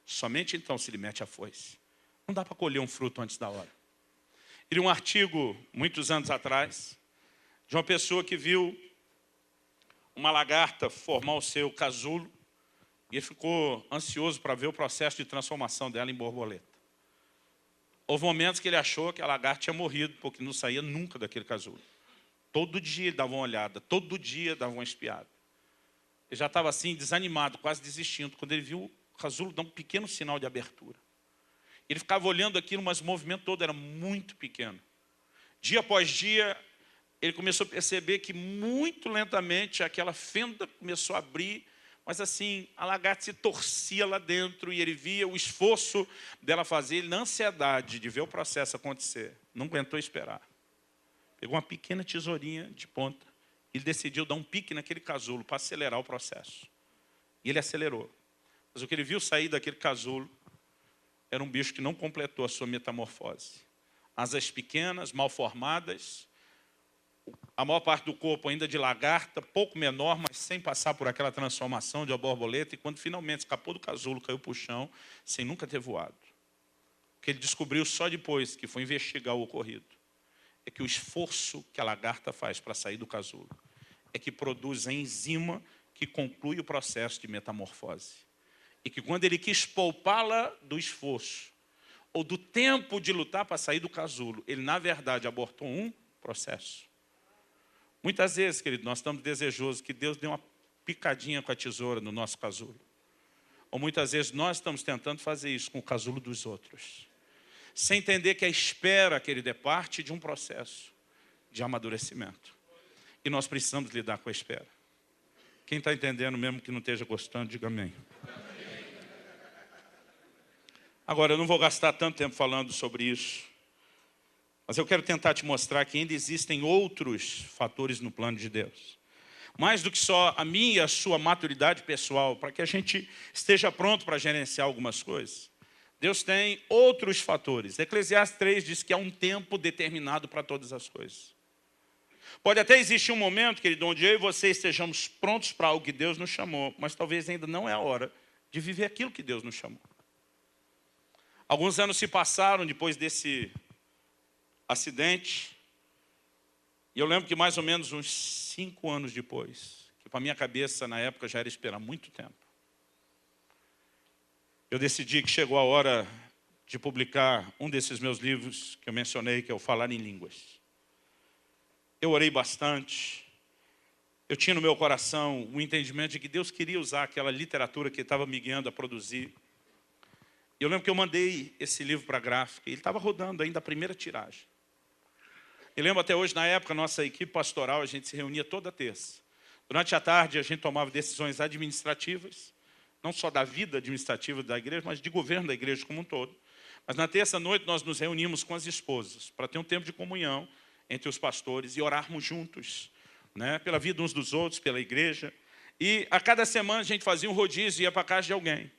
Somente então se lhe mete a foice. Não dá para colher um fruto antes da hora. E li um artigo, muitos anos atrás, de uma pessoa que viu uma lagarta formar o seu casulo e ele ficou ansioso para ver o processo de transformação dela em borboleta. Houve momentos que ele achou que a lagarta tinha morrido, porque não saía nunca daquele casulo. Todo dia ele dava uma olhada, todo dia dava uma espiada. Ele já estava assim, desanimado, quase desistindo, quando ele viu o casulo dar um pequeno sinal de abertura. Ele ficava olhando aquilo, mas o movimento todo era muito pequeno. Dia após dia, ele começou a perceber que muito lentamente aquela fenda começou a abrir, mas assim, a lagarta se torcia lá dentro e ele via o esforço dela fazer, ele na ansiedade de ver o processo acontecer, não aguentou esperar. Pegou uma pequena tesourinha de ponta, ele decidiu dar um pique naquele casulo para acelerar o processo. E ele acelerou. Mas o que ele viu sair daquele casulo era um bicho que não completou a sua metamorfose. Asas pequenas, mal formadas, a maior parte do corpo ainda de lagarta, pouco menor, mas sem passar por aquela transformação de uma borboleta, e quando finalmente escapou do casulo, caiu para o chão, sem nunca ter voado. O que ele descobriu só depois que foi investigar o ocorrido é que o esforço que a lagarta faz para sair do casulo é que produz a enzima que conclui o processo de metamorfose. E que quando ele quis poupá-la do esforço, ou do tempo de lutar para sair do casulo, ele, na verdade, abortou um processo. Muitas vezes, querido, nós estamos desejosos que Deus dê uma picadinha com a tesoura no nosso casulo. Ou muitas vezes nós estamos tentando fazer isso com o casulo dos outros. sem entender que a espera, querido, é parte de um processo de amadurecimento. E nós precisamos lidar com a espera. Quem está entendendo, mesmo que não esteja gostando, diga amém. Agora, eu não vou gastar tanto tempo falando sobre isso, mas eu quero tentar te mostrar que ainda existem outros fatores no plano de Deus. Mais do que só a minha e a sua maturidade pessoal, para que a gente esteja pronto para gerenciar algumas coisas. Deus tem outros fatores. Eclesiastes 3 diz que há um tempo determinado para todas as coisas. Pode até existir um momento, querido, onde eu e você estejamos prontos para algo que Deus nos chamou, mas talvez ainda não é a hora de viver aquilo que Deus nos chamou. Alguns anos se passaram depois desse acidente, e eu lembro que mais ou menos uns 5 anos depois, que para minha cabeça na época já era esperar muito tempo, eu decidi que chegou a hora de publicar um desses meus livros que eu mencionei, que é o Falar em Línguas. Eu orei bastante, eu tinha no meu coração o entendimento de que Deus queria usar aquela literatura que estava me guiando a produzir. Eu lembro que eu mandei esse livro para a gráfica, e ele estava rodando ainda a primeira tiragem. Eu lembro até hoje, na época, nossa equipe pastoral, a gente se reunia toda terça. Durante a tarde, a gente tomava decisões administrativas, não só da vida administrativa da igreja, mas de governo da igreja como um todo. Mas na terça-noite, nós nos reunimos com as esposas, para ter um tempo de comunhão entre os pastores e orarmos juntos, né, pela vida uns dos outros, pela igreja. E a cada semana, a gente fazia um rodízio e ia para a casa de alguém.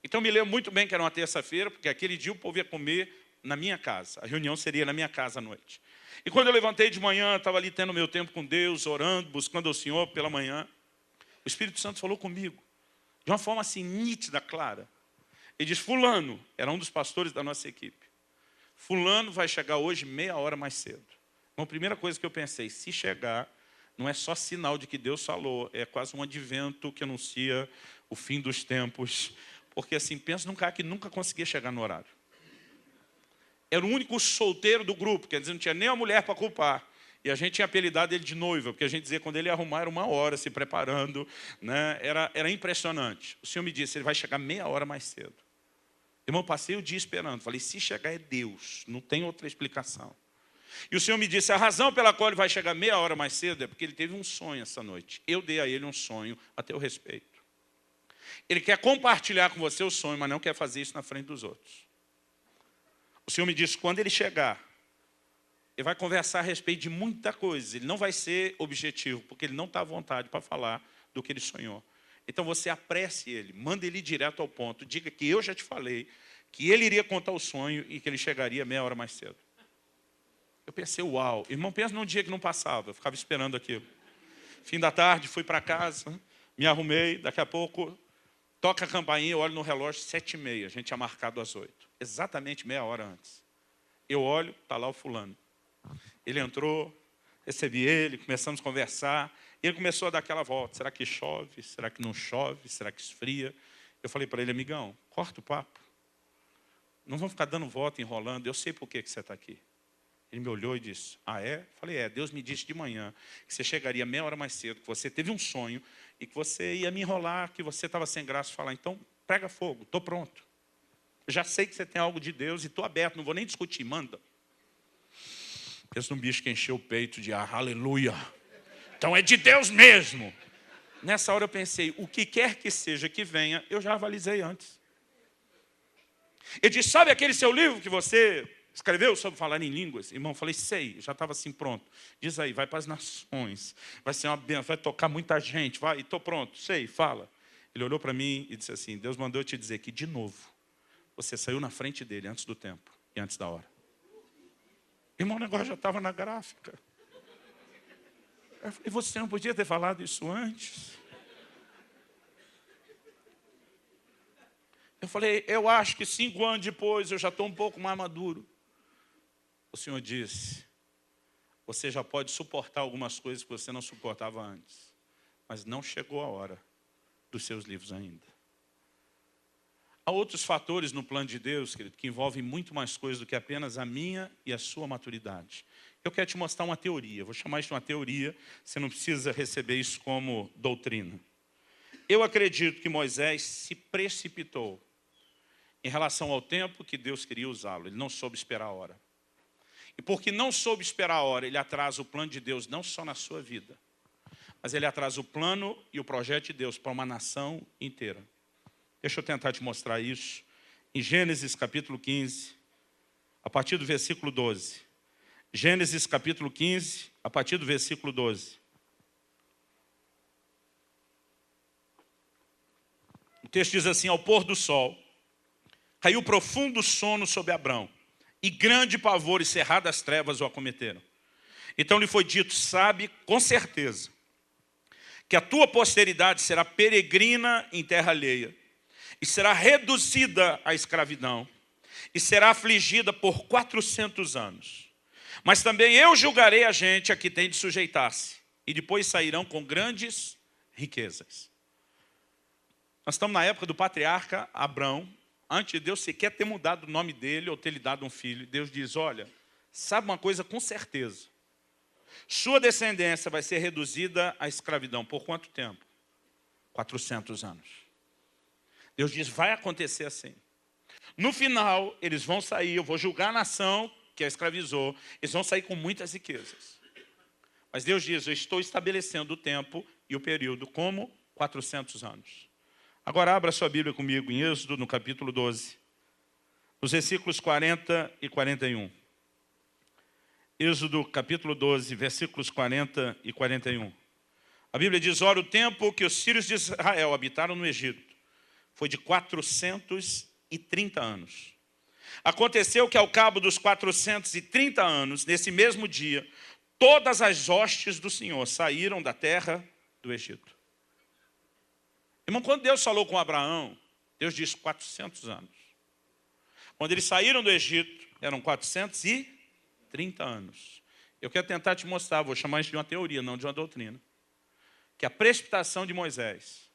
Então, me lembro muito bem que era uma terça-feira, porque aquele dia o povo ia comer na minha casa. A reunião seria na minha casa à noite. E quando eu levantei de manhã, estava ali tendo meu tempo com Deus, orando, buscando ao Senhor pela manhã. O Espírito Santo falou comigo, de uma forma assim nítida, clara. Ele diz, fulano, era um dos pastores da nossa equipe. Fulano vai chegar hoje meia hora mais cedo. Então, a primeira coisa que eu pensei, se chegar, não é só sinal de que Deus falou, é quase um advento que anuncia o fim dos tempos. Porque assim, pensa num cara que nunca conseguia chegar no horário. Era o único solteiro do grupo, quer dizer, não tinha nem a mulher para culpar. E a gente tinha apelidado ele de noiva, porque a gente dizia que quando ele ia arrumar era 1 hora, se preparando. Né? Era impressionante. O Senhor me disse, ele vai chegar meia hora mais cedo. Irmão, passei o dia esperando. Falei, se chegar é Deus, não tem outra explicação. E o Senhor me disse, a razão pela qual ele vai chegar meia hora mais cedo é porque ele teve um sonho essa noite. Eu dei a ele um sonho a teu respeito. Ele quer compartilhar com você o sonho, mas não quer fazer isso na frente dos outros. O Senhor me disse, quando ele chegar, ele vai conversar a respeito de muita coisa. Ele não vai ser objetivo, porque ele não está à vontade para falar do que ele sonhou. Então você apresse ele, manda ele direto ao ponto. Diga que eu já te falei, que ele iria contar o sonho e que ele chegaria meia hora mais cedo. Eu pensei, uau. Irmão, pensa num dia que não passava, eu ficava esperando aquilo. Fim da tarde, fui para casa, me arrumei, daqui a pouco toca a campainha, eu olho no relógio, 7h30, a gente tinha marcado às 8. Exatamente meia hora antes. Eu olho, está lá o fulano. Ele entrou, recebi ele, começamos a conversar. E ele começou a dar aquela volta. Será que chove? Será que não chove? Será que esfria? Eu falei para ele, amigão, corta o papo. Não vamos ficar dando volta, enrolando. Eu sei por que você está aqui. Ele me olhou e disse, ah é? Eu falei, Deus me disse de manhã que você chegaria meia hora mais cedo, que você teve um sonho e que você ia me enrolar, que você estava sem graça. Falar, então prega fogo, estou pronto. Eu já sei que você tem algo de Deus e estou aberto, não vou nem discutir, manda. Pensa num bicho que encheu o peito de aleluia. Então é de Deus mesmo. Nessa hora eu pensei, o que quer que seja que venha, eu já avalizei antes. Ele disse, sabe aquele seu livro que você escreveu sobre falar em línguas? Irmão, eu falei, sei, já estava assim pronto. Diz aí, vai para as nações, vai ser uma benção, vai tocar muita gente, vai, estou pronto, sei, fala. Ele olhou para mim e disse assim, Deus mandou eu te dizer que, de novo, você saiu na frente dele antes do tempo e antes da hora. Irmão, o negócio já estava na gráfica. Eu falei, você não podia ter falado isso antes? Eu falei, eu acho que 5 anos depois eu já estou um pouco mais maduro. O Senhor disse, você já pode suportar algumas coisas que você não suportava antes, mas não chegou a hora dos seus livros ainda. Há outros fatores no plano de Deus, querido, que envolvem muito mais coisas do que apenas a minha e a sua maturidade. Eu quero te mostrar uma teoria, vou chamar isso de uma teoria, você não precisa receber isso como doutrina. Eu acredito que Moisés se precipitou em relação ao tempo que Deus queria usá-lo. Ele não soube esperar a hora. E porque não soube esperar a hora, ele atrasa o plano de Deus, não só na sua vida, mas ele atrasa o plano e o projeto de Deus para uma nação inteira. Deixa eu tentar te mostrar isso. Em Gênesis capítulo 15, a partir do versículo 12. Gênesis capítulo 15, a partir do versículo 12. O texto diz assim: ao pôr do sol, caiu profundo sono sobre Abrão, e grande pavor e cerradas trevas o acometeram. Então lhe foi dito: sabe com certeza que a tua posteridade será peregrina em terra alheia, e será reduzida à escravidão, e será afligida por 400 anos. Mas também eu julgarei a gente a que tem de sujeitar-se, e depois sairão com grandes riquezas. Nós estamos na época do patriarca Abrão, antes de Deus sequer ter mudado o nome dele ou ter lhe dado um filho. Deus diz: olha, sabe uma coisa com certeza, sua descendência vai ser reduzida à escravidão. Por quanto tempo? 400 anos. Deus diz: vai acontecer assim. No final, eles vão sair, eu vou julgar a nação que a escravizou, eles vão sair com muitas riquezas. Mas Deus diz: eu estou estabelecendo o tempo e o período como 400 anos. Agora abra sua Bíblia comigo em Êxodo, no capítulo 12, nos versículos 40 e 41. Êxodo, capítulo 12, versículos 40 e 41. A Bíblia diz: ora, o tempo que os filhos de Israel habitaram no Egito foi de 430 anos. Aconteceu que ao cabo dos 430 anos, nesse mesmo dia, todas as hostes do Senhor saíram da terra do Egito. Irmão, quando Deus falou com Abraão, Deus disse 400 anos. Quando eles saíram do Egito, eram 430 anos. Eu quero tentar te mostrar, vou chamar isso de uma teoria, não de uma doutrina, que a precipitação de Moisés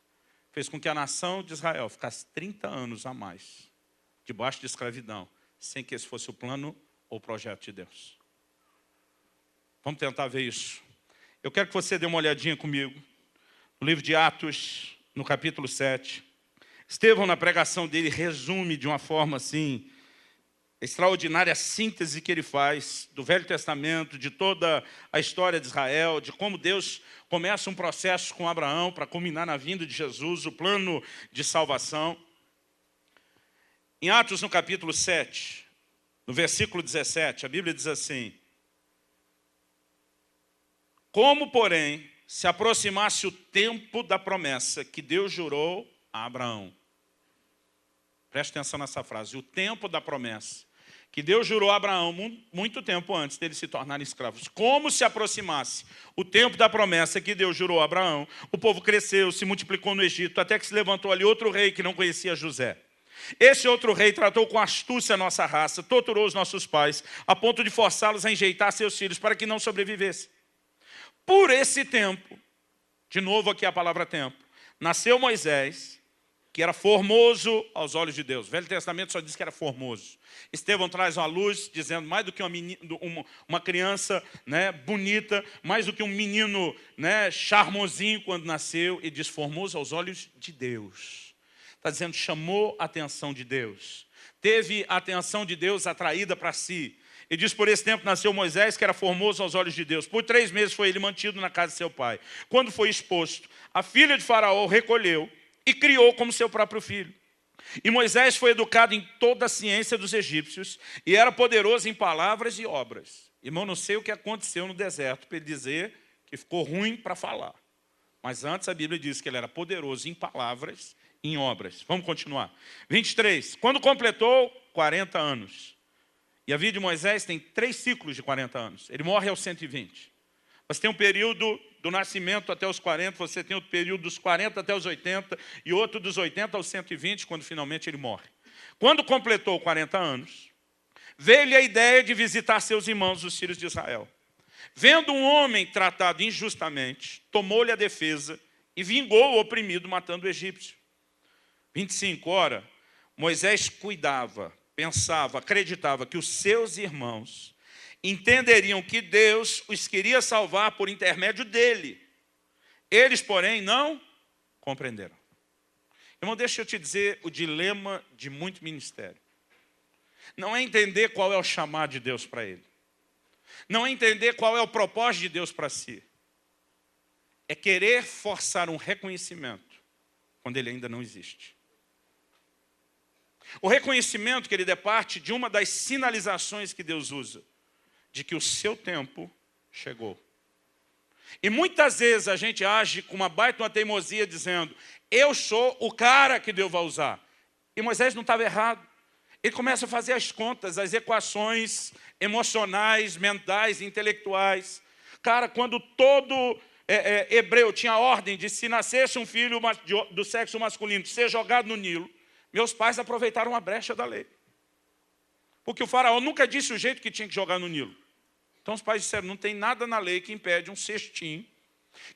fez com que a nação de Israel ficasse 30 anos a mais debaixo de escravidão, sem que esse fosse o plano ou o projeto de Deus. Vamos tentar ver isso. Eu quero que você dê uma olhadinha comigo no livro de Atos, no capítulo 7. Estevão, na pregação dele, resume de uma forma assim extraordinária a síntese que ele faz do Velho Testamento, de toda a história de Israel, de como Deus começa um processo com Abraão para culminar na vinda de Jesus, o plano de salvação. Em Atos, no capítulo 7, no versículo 17, a Bíblia diz assim: como, porém, se aproximasse o tempo da promessa que Deus jurou a Abraão. Preste atenção nessa frase. O tempo da promessa que Deus jurou a Abraão muito tempo antes deles se tornarem escravos. Como se aproximasse o tempo da promessa que Deus jurou a Abraão, o povo cresceu, se multiplicou no Egito, até que se levantou ali outro rei que não conhecia José. Esse outro rei tratou com astúcia a nossa raça, torturou os nossos pais, a ponto de forçá-los a enjeitar seus filhos para que não sobrevivessem. Por esse tempo, de novo aqui a palavra tempo, nasceu Moisés, que era formoso aos olhos de Deus. O Velho Testamento só diz que era formoso. Estevão traz uma luz, dizendo mais do que uma criança, né, bonita, mais do que um menino, né, charmosinho quando nasceu, e diz formoso aos olhos de Deus. Está dizendo, chamou a atenção de Deus. Teve a atenção de Deus atraída para si. E diz, por esse tempo nasceu Moisés, que era formoso aos olhos de Deus. Por 3 meses foi ele mantido na casa de seu pai. Quando foi exposto, a filha de Faraó o recolheu e criou como seu próprio filho. E Moisés foi educado em toda a ciência dos egípcios e era poderoso em palavras e obras. Irmão, não sei o que aconteceu no deserto para ele dizer que ficou ruim para falar. Mas antes a Bíblia diz que ele era poderoso em palavras e em obras. Vamos continuar. 23. Quando completou 40 anos. E a vida de Moisés tem 3 ciclos de 40 anos. Ele morre aos 120. Você tem um período do nascimento até os 40, você tem outro período dos 40 até os 80, e outro dos 80 aos 120, quando finalmente ele morre. Quando completou 40 anos, veio-lhe a ideia de visitar seus irmãos, os filhos de Israel. Vendo um homem tratado injustamente, tomou-lhe a defesa e vingou o oprimido, matando o egípcio. 25, ora, Moisés cuidava, pensava, acreditava que os seus irmãos entenderiam que Deus os queria salvar por intermédio dele. Eles, porém, não compreenderam. Irmão, deixa eu te dizer o dilema de muito ministério. Não é entender qual é o chamado de Deus para ele. Não é entender qual é o propósito de Deus para si. É querer forçar um reconhecimento quando ele ainda não existe. O reconhecimento, querido, é parte de uma das sinalizações que Deus usa, de que o seu tempo chegou. E muitas vezes a gente age com uma baita uma teimosia dizendo, eu sou o cara que Deus vai usar. E Moisés não estava errado. Ele começa a fazer as contas, as equações emocionais, mentais, intelectuais. Cara, quando todo hebreu tinha a ordem de se nascesse um filho do sexo masculino, ser jogado no Nilo, meus pais aproveitaram a brecha da lei. Porque o faraó nunca disse o jeito que tinha que jogar no Nilo. Então os pais disseram, não tem nada na lei que impede um cestinho,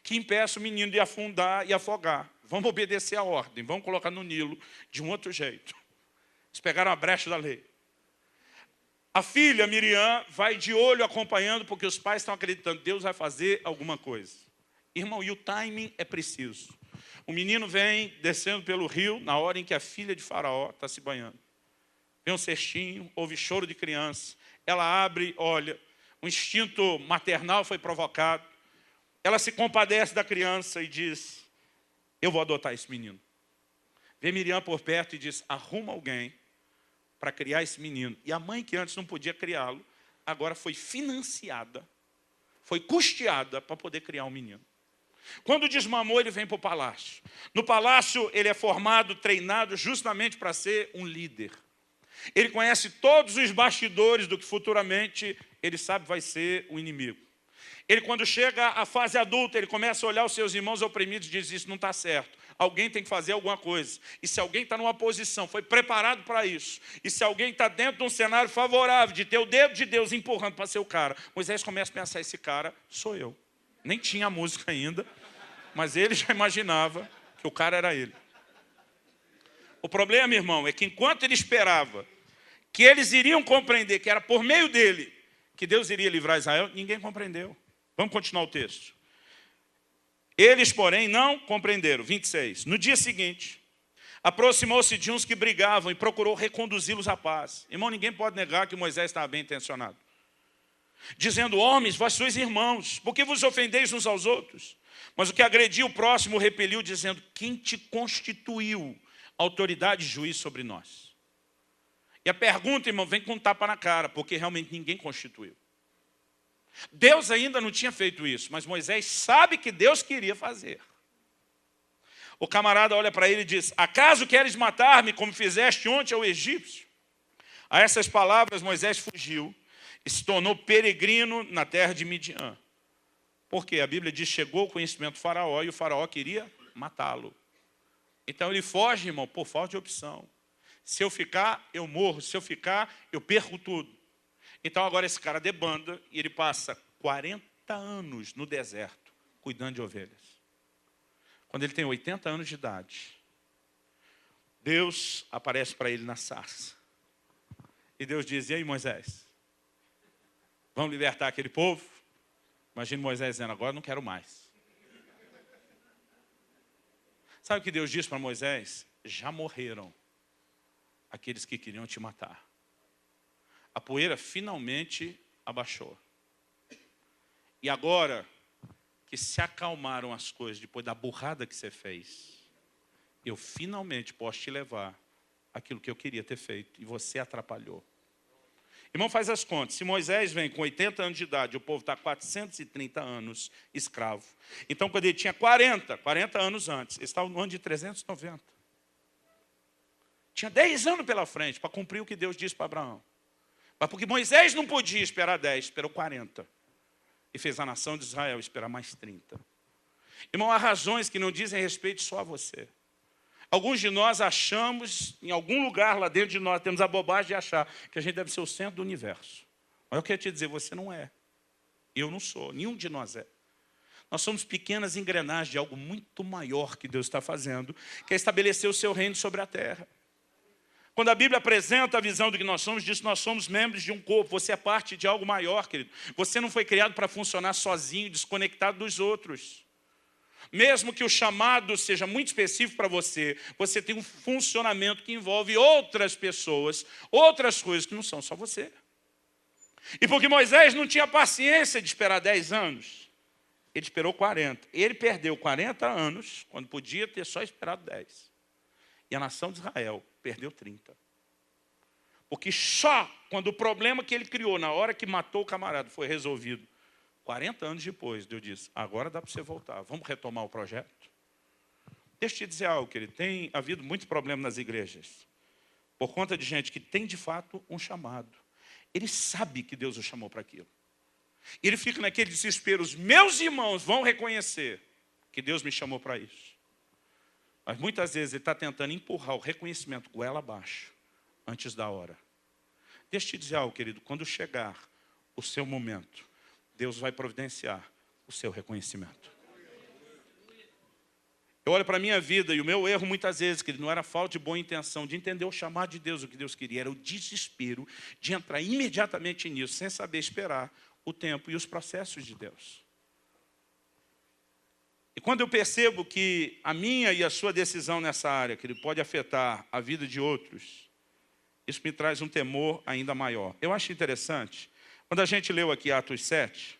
que impeça o menino de afundar e afogar. Vamos obedecer a ordem, vamos colocar no Nilo de um outro jeito. Eles pegaram a brecha da lei. A filha, Miriam, vai de olho acompanhando, porque os pais estão acreditando, Deus vai fazer alguma coisa. Irmão, e o timing é preciso. O menino vem descendo pelo rio, na hora em que a filha de Faraó está se banhando. Vem um cestinho, ouve choro de criança. Ela abre, olha, o instinto maternal foi provocado. Ela se compadece da criança e diz, eu vou adotar esse menino. Vem Miriam por perto e diz, arruma alguém para criar esse menino. E a mãe, que antes não podia criá-lo, agora foi financiada, foi custeada para poder criar um menino. Quando desmamou, ele vem para o palácio. No palácio, ele é formado, treinado justamente para ser um líder. Ele conhece todos os bastidores do que futuramente ele sabe vai ser o inimigo. Ele, quando chega à fase adulta, ele começa a olhar os seus irmãos oprimidos e diz, isso não está certo. Alguém tem que fazer alguma coisa. E se alguém está numa posição, foi preparado para isso. E se alguém está dentro de um cenário favorável, de ter o dedo de Deus empurrando para ser o cara, Moisés começa a pensar, esse cara sou eu. Nem tinha a música ainda, mas ele já imaginava que o cara era ele. O problema, irmão, é que enquanto ele esperava que eles iriam compreender que era por meio dele que Deus iria livrar Israel, ninguém compreendeu. Vamos continuar o texto. Eles, porém, não compreenderam. 26. No dia seguinte, aproximou-se de uns que brigavam e procurou reconduzi-los à paz. Irmão, ninguém pode negar que Moisés estava bem intencionado. Dizendo, homens, vós sois irmãos, por que vos ofendeis uns aos outros? Mas o que agrediu o próximo repeliu, dizendo, quem te constituiu autoridade e juiz sobre nós? E a pergunta, irmão, vem com um tapa na cara, porque realmente ninguém constituiu. Deus ainda não tinha feito isso, mas Moisés sabe que Deus queria fazer. O camarada olha para ele e diz, acaso queres matar-me como fizeste ontem ao egípcio? A essas palavras Moisés fugiu e se tornou peregrino na terra de Midian. Porque a Bíblia diz, chegou o conhecimento do faraó e o faraó queria matá-lo. Então ele foge, irmão, por falta de opção. Se eu ficar, eu morro. Se eu ficar, eu perco tudo. Então agora esse cara debanda e ele passa 40 anos no deserto, cuidando de ovelhas. Quando ele tem 80 anos de idade, Deus aparece para ele na sarça. E Deus diz, e aí Moisés, vamos libertar aquele povo? Imagina Moisés dizendo, agora não quero mais. Sabe o que Deus diz para Moisés? Já morreram aqueles que queriam te matar. A poeira finalmente abaixou. E agora que se acalmaram as coisas, depois da burrada que você fez, eu finalmente posso te levar aquilo que eu queria ter feito e você atrapalhou. Irmão, faz as contas. Se Moisés vem com 80 anos de idade, o povo está 430 anos escravo. Então, quando ele tinha 40 anos antes, ele estava no ano de 390. Tinha 10 anos pela frente para cumprir o que Deus disse para Abraão. Mas porque Moisés não podia esperar 10, esperou 40. E fez a nação de Israel esperar mais 30. Irmão, há razões que não dizem respeito só a você. Alguns de nós achamos, em algum lugar lá dentro de nós, temos a bobagem de achar que a gente deve ser o centro do universo. Mas eu quero te dizer, você não é. Eu não sou, nenhum de nós é. Nós somos pequenas engrenagens de algo muito maior que Deus está fazendo, que é estabelecer o seu reino sobre a terra. Quando a Bíblia apresenta a visão do que nós somos, diz que nós somos membros de um corpo. Você é parte de algo maior, querido. Você não foi criado para funcionar sozinho, desconectado dos outros. mesmo que o chamado seja muito específico para você, você tem um funcionamento que envolve outras pessoas, outras coisas que não são só você. E porque Moisés não tinha paciência de esperar 10 anos, ele esperou 40. Ele perdeu 40 anos, quando podia ter só esperado 10. E a nação de Israel perdeu 30. Porque só quando o problema que ele criou na hora que matou o camarada foi resolvido, 40 anos depois, Deus disse, agora dá para você voltar, vamos retomar o projeto? Deixa eu te dizer algo, querido, tem havido muito problema nas igrejas, por conta de gente que tem de fato um chamado. Ele sabe que Deus o chamou para aquilo. Ele fica naquele desespero, os meus irmãos vão reconhecer que Deus me chamou para isso. Mas muitas vezes ele está tentando empurrar o reconhecimento goela abaixo, antes da hora. Deixa eu te dizer algo, querido, quando chegar o seu momento, Deus vai providenciar o seu reconhecimento. Eu olho para a minha vida e o meu erro muitas vezes, querido, não era falta de boa intenção, de entender o chamado de Deus, o que Deus queria, era o desespero de entrar imediatamente nisso, sem saber esperar o tempo e os processos de Deus. E quando eu percebo que a minha e a sua decisão nessa área, querido, pode afetar a vida de outros, isso me traz um temor ainda maior. Eu acho interessante, quando a gente leu aqui Atos 7,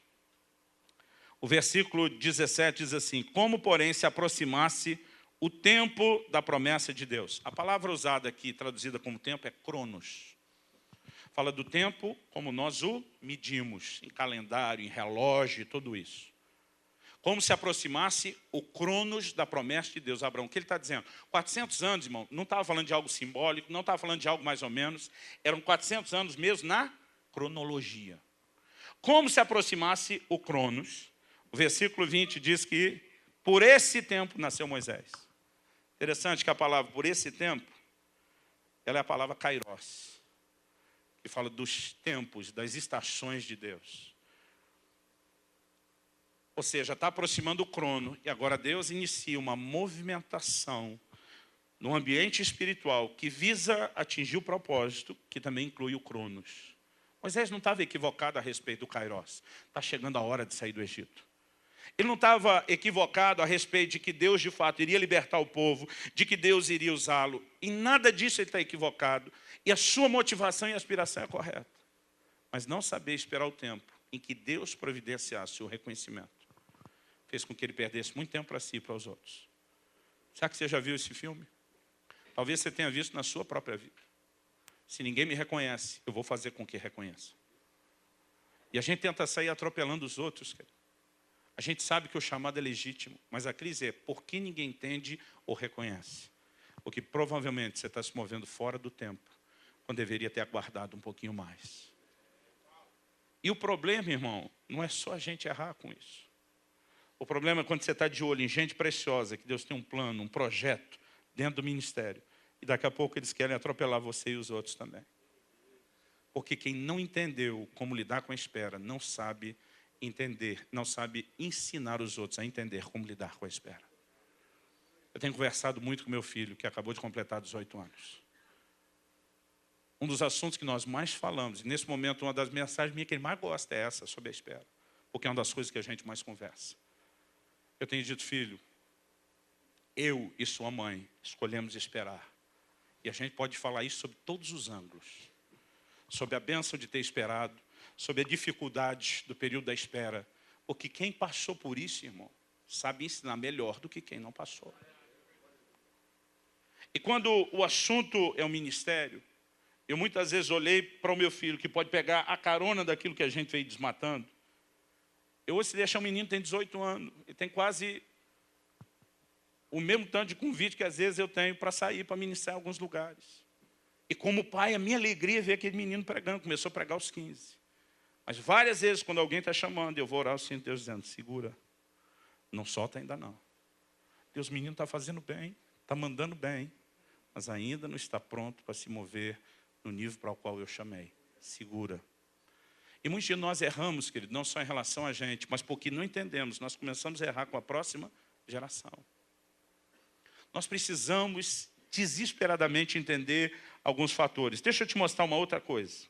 o versículo 17 diz assim, como porém se aproximasse o tempo da promessa de Deus. A palavra usada aqui, traduzida como tempo, é cronos. Fala do tempo como nós o medimos, em calendário, em relógio e tudo isso. Como se aproximasse o cronos da promessa de Deus a Abraão. O que ele está dizendo? 400 anos, irmão, não estava falando de algo simbólico, não estava falando de algo mais ou menos. Eram 400 anos mesmo na cronologia. Como se aproximasse o cronos. O versículo 20 diz que por esse tempo nasceu Moisés. Interessante que a palavra por esse tempo, ela é a palavra kairos, que fala dos tempos, das estações de Deus. Ou seja, está aproximando o crono e agora Deus inicia uma movimentação no ambiente espiritual que visa atingir o propósito, que também inclui o cronos. Moisés não estava equivocado a respeito do kairos. Está chegando a hora de sair do Egito. Ele não estava equivocado a respeito de que Deus, de fato, iria libertar o povo, de que Deus iria usá-lo. Em nada disso ele está equivocado. E a sua motivação e aspiração é correta. Mas não saber esperar o tempo em que Deus providenciasse o reconhecimento fez com que ele perdesse muito tempo para si e para os outros. Será que você já viu esse filme? Talvez você tenha visto na sua própria vida. Se ninguém me reconhece, eu vou fazer com que reconheça. E a gente tenta sair atropelando os outros, querido. A gente sabe que o chamado é legítimo, mas a crise é por que ninguém entende ou reconhece? Porque provavelmente você está se movendo fora do tempo, quando deveria ter aguardado um pouquinho mais. E o problema, irmão, não é só a gente errar com isso. O problema é quando você está de olho em gente preciosa, que Deus tem um plano, um projeto dentro do ministério, e daqui a pouco eles querem atropelar você e os outros também. Porque quem não entendeu como lidar com a espera, não sabe entender, não sabe ensinar os outros a entender como lidar com a espera. Eu tenho conversado muito com meu filho, que acabou de completar 18 anos. Um dos assuntos que nós mais falamos, e nesse momento uma das mensagens minhas que ele mais gosta é essa, sobre a espera. Porque é uma das coisas que a gente mais conversa. Eu tenho dito, filho, eu e sua mãe escolhemos esperar. E a gente pode falar isso sobre todos os ângulos. Sobre a bênção de ter esperado, sobre a dificuldade do período da espera. Porque quem passou por isso, irmão, sabe ensinar melhor do que quem não passou. E quando o assunto é o ministério, eu muitas vezes olhei para o meu filho, que pode pegar a carona daquilo que a gente veio desmatando. Eu hoje, se deixar um menino, tem 18 anos, ele tem quase o mesmo tanto de convite que às vezes eu tenho para sair, para ministrar em alguns lugares. E como pai, a minha alegria é ver aquele menino pregando, começou a pregar aos 15. Mas várias vezes, quando alguém está chamando, eu vou orar, eu sinto Deus dizendo, segura, não solta ainda não. Deus, o menino está fazendo bem, está mandando bem, mas ainda não está pronto para se mover no nível para o qual eu chamei. Segura. E muitos de nós erramos, querido, não só em relação a gente, mas porque não entendemos, nós começamos a errar com a próxima geração. Nós precisamos desesperadamente entender alguns fatores. Deixa eu te mostrar uma outra coisa.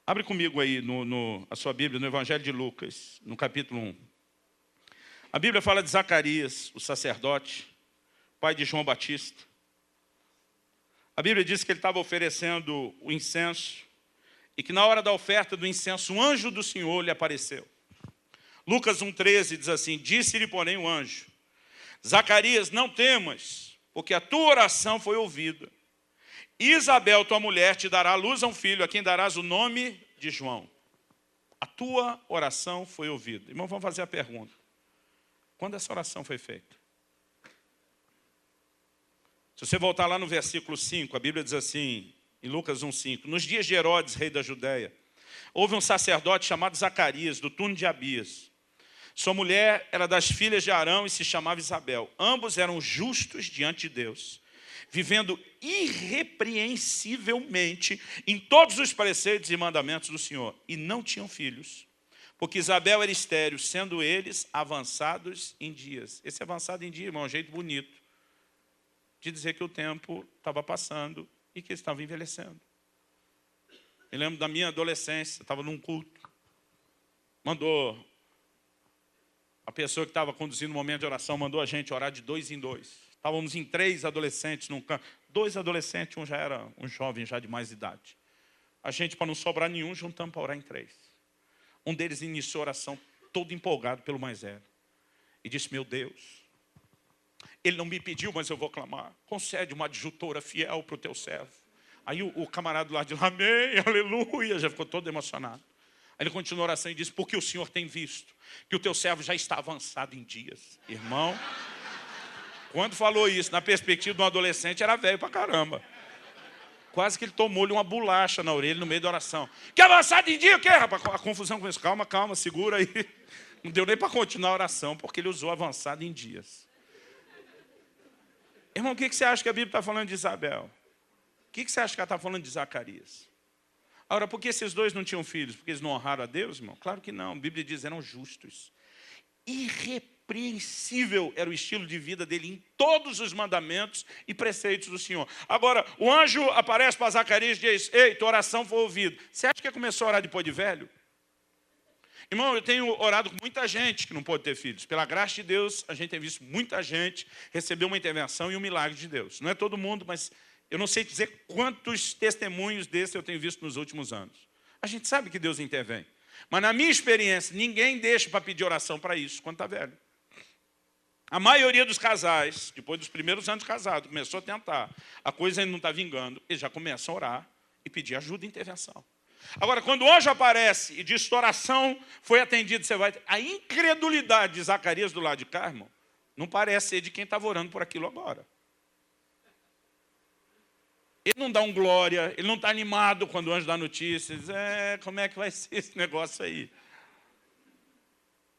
Abre comigo aí a sua Bíblia, no Evangelho de Lucas, no capítulo 1. A Bíblia fala de Zacarias, o sacerdote, pai de João Batista. A Bíblia diz que ele estava oferecendo o incenso e que na hora da oferta do incenso, um anjo do Senhor lhe apareceu. Lucas 1,13 diz assim: disse-lhe, porém, o anjo: Zacarias, não temas, porque a tua oração foi ouvida. Isabel, tua mulher, te dará à luz a um filho, a quem darás o nome de João. A tua oração foi ouvida. Irmão, vamos fazer a pergunta. Quando essa oração foi feita? Se você voltar lá no versículo 5, a Bíblia diz assim, em Lucas 1,5, nos dias de Herodes, rei da Judéia, houve um sacerdote chamado Zacarias, do turno de Abias. Sua mulher era das filhas de Arão e se chamava Isabel. Ambos eram justos diante de Deus, vivendo irrepreensivelmente em todos os preceitos e mandamentos do Senhor. E não tinham filhos, porque Isabel era estéril, sendo eles avançados em dias. Esse avançado em dia, irmão, é um jeito bonito de dizer que o tempo estava passando e que eles estavam envelhecendo. Eu lembro da minha adolescência, estava num culto, mandou, a pessoa que estava conduzindo o momento de oração, mandou a gente orar de 2 em 2. Estávamos em 3 adolescentes num canto, 2 adolescentes, um já era um jovem já de mais idade. A gente, para não sobrar nenhum, juntamos para orar em 3. Um deles iniciou a oração todo empolgado pelo mais velho. E disse, meu Deus, ele não me pediu, mas eu vou clamar. Concede uma adjutora fiel para o teu servo. Aí o camarada lá de lá, amém, aleluia, já ficou todo emocionado. Aí ele continuou a oração e disse, porque o Senhor tem visto que o teu servo já está avançado em dias. Irmão, quando falou isso, na perspectiva de um adolescente, era velho pra caramba. Quase que ele tomou-lhe uma bolacha na orelha no meio da oração. Que avançado em dia, o quê, rapaz? A confusão começou. Calma, calma, segura aí. Não deu nem para continuar a oração, porque ele usou avançado em dias. Irmão, o que você acha que a Bíblia está falando de Isabel? O que você acha que ela está falando de Zacarias? Agora, por que esses dois não tinham filhos? Porque eles não honraram a Deus, irmão? Claro que não. A Bíblia diz que eram justos. Irrepreensível era o estilo de vida dele em todos os mandamentos e preceitos do Senhor. Agora, o anjo aparece para Zacarias e diz, ei, tua oração foi ouvida. Você acha que ele começou a orar depois de velho? Irmão, eu tenho orado com muita gente que não pôde ter filhos. Pela graça de Deus, a gente tem visto muita gente receber uma intervenção e um milagre de Deus. Não é todo mundo, mas eu não sei dizer quantos testemunhos desses eu tenho visto nos últimos anos. A gente sabe que Deus intervém. Mas na minha experiência, ninguém deixa para pedir oração para isso quando está velho. A maioria dos casais, depois dos primeiros anos de casado, começou a tentar, a coisa ainda não está vingando, eles já começam a orar e pedir ajuda e intervenção. Agora, quando o anjo aparece e diz que a oração foi atendida, você vai... A incredulidade de Zacarias do lado de cá, irmão, não parece ser de quem estava orando por aquilo agora. Ele não dá um glória, ele não está animado quando o anjo dá notícia. Ele diz, como é que vai ser esse negócio aí?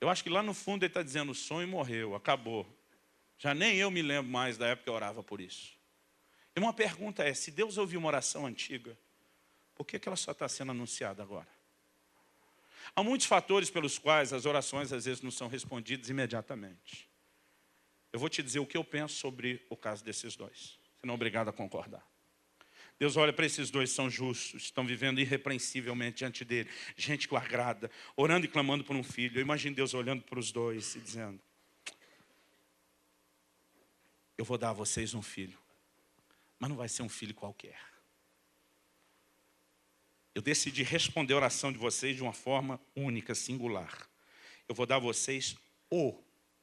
Eu acho que lá no fundo ele está dizendo, o sonho morreu, acabou. Já nem eu me lembro mais da época que eu orava por isso. E uma pergunta é, se Deus ouviu uma oração antiga, por que ela só está sendo anunciada agora? Há muitos fatores pelos quais as orações às vezes não são respondidas imediatamente. Eu vou te dizer o que eu penso sobre o caso desses dois. Você não é obrigado a concordar. Deus olha para esses dois, são justos, estão vivendo irrepreensivelmente diante dele. Gente que o agrada, orando e clamando por um filho. Eu imagino Deus olhando para os dois e dizendo, eu vou dar a vocês um filho, mas não vai ser um filho qualquer. Eu decidi responder a oração de vocês de uma forma única, singular. Eu vou dar a vocês o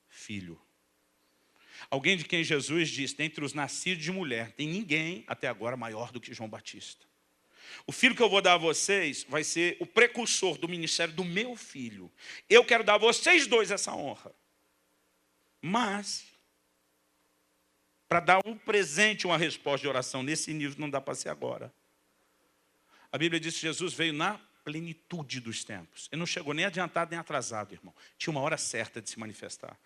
filho. Alguém de quem Jesus disse, dentre os nascidos de mulher, tem ninguém até agora maior do que João Batista. O filho que eu vou dar a vocês vai ser o precursor do ministério do meu filho. Eu quero dar a vocês dois essa honra. Mas, para dar um presente, uma resposta de oração nesse nível, não dá para ser agora. A Bíblia diz que Jesus veio na plenitude dos tempos. Ele não chegou nem adiantado nem atrasado, irmão. Tinha uma hora certa de se manifestar.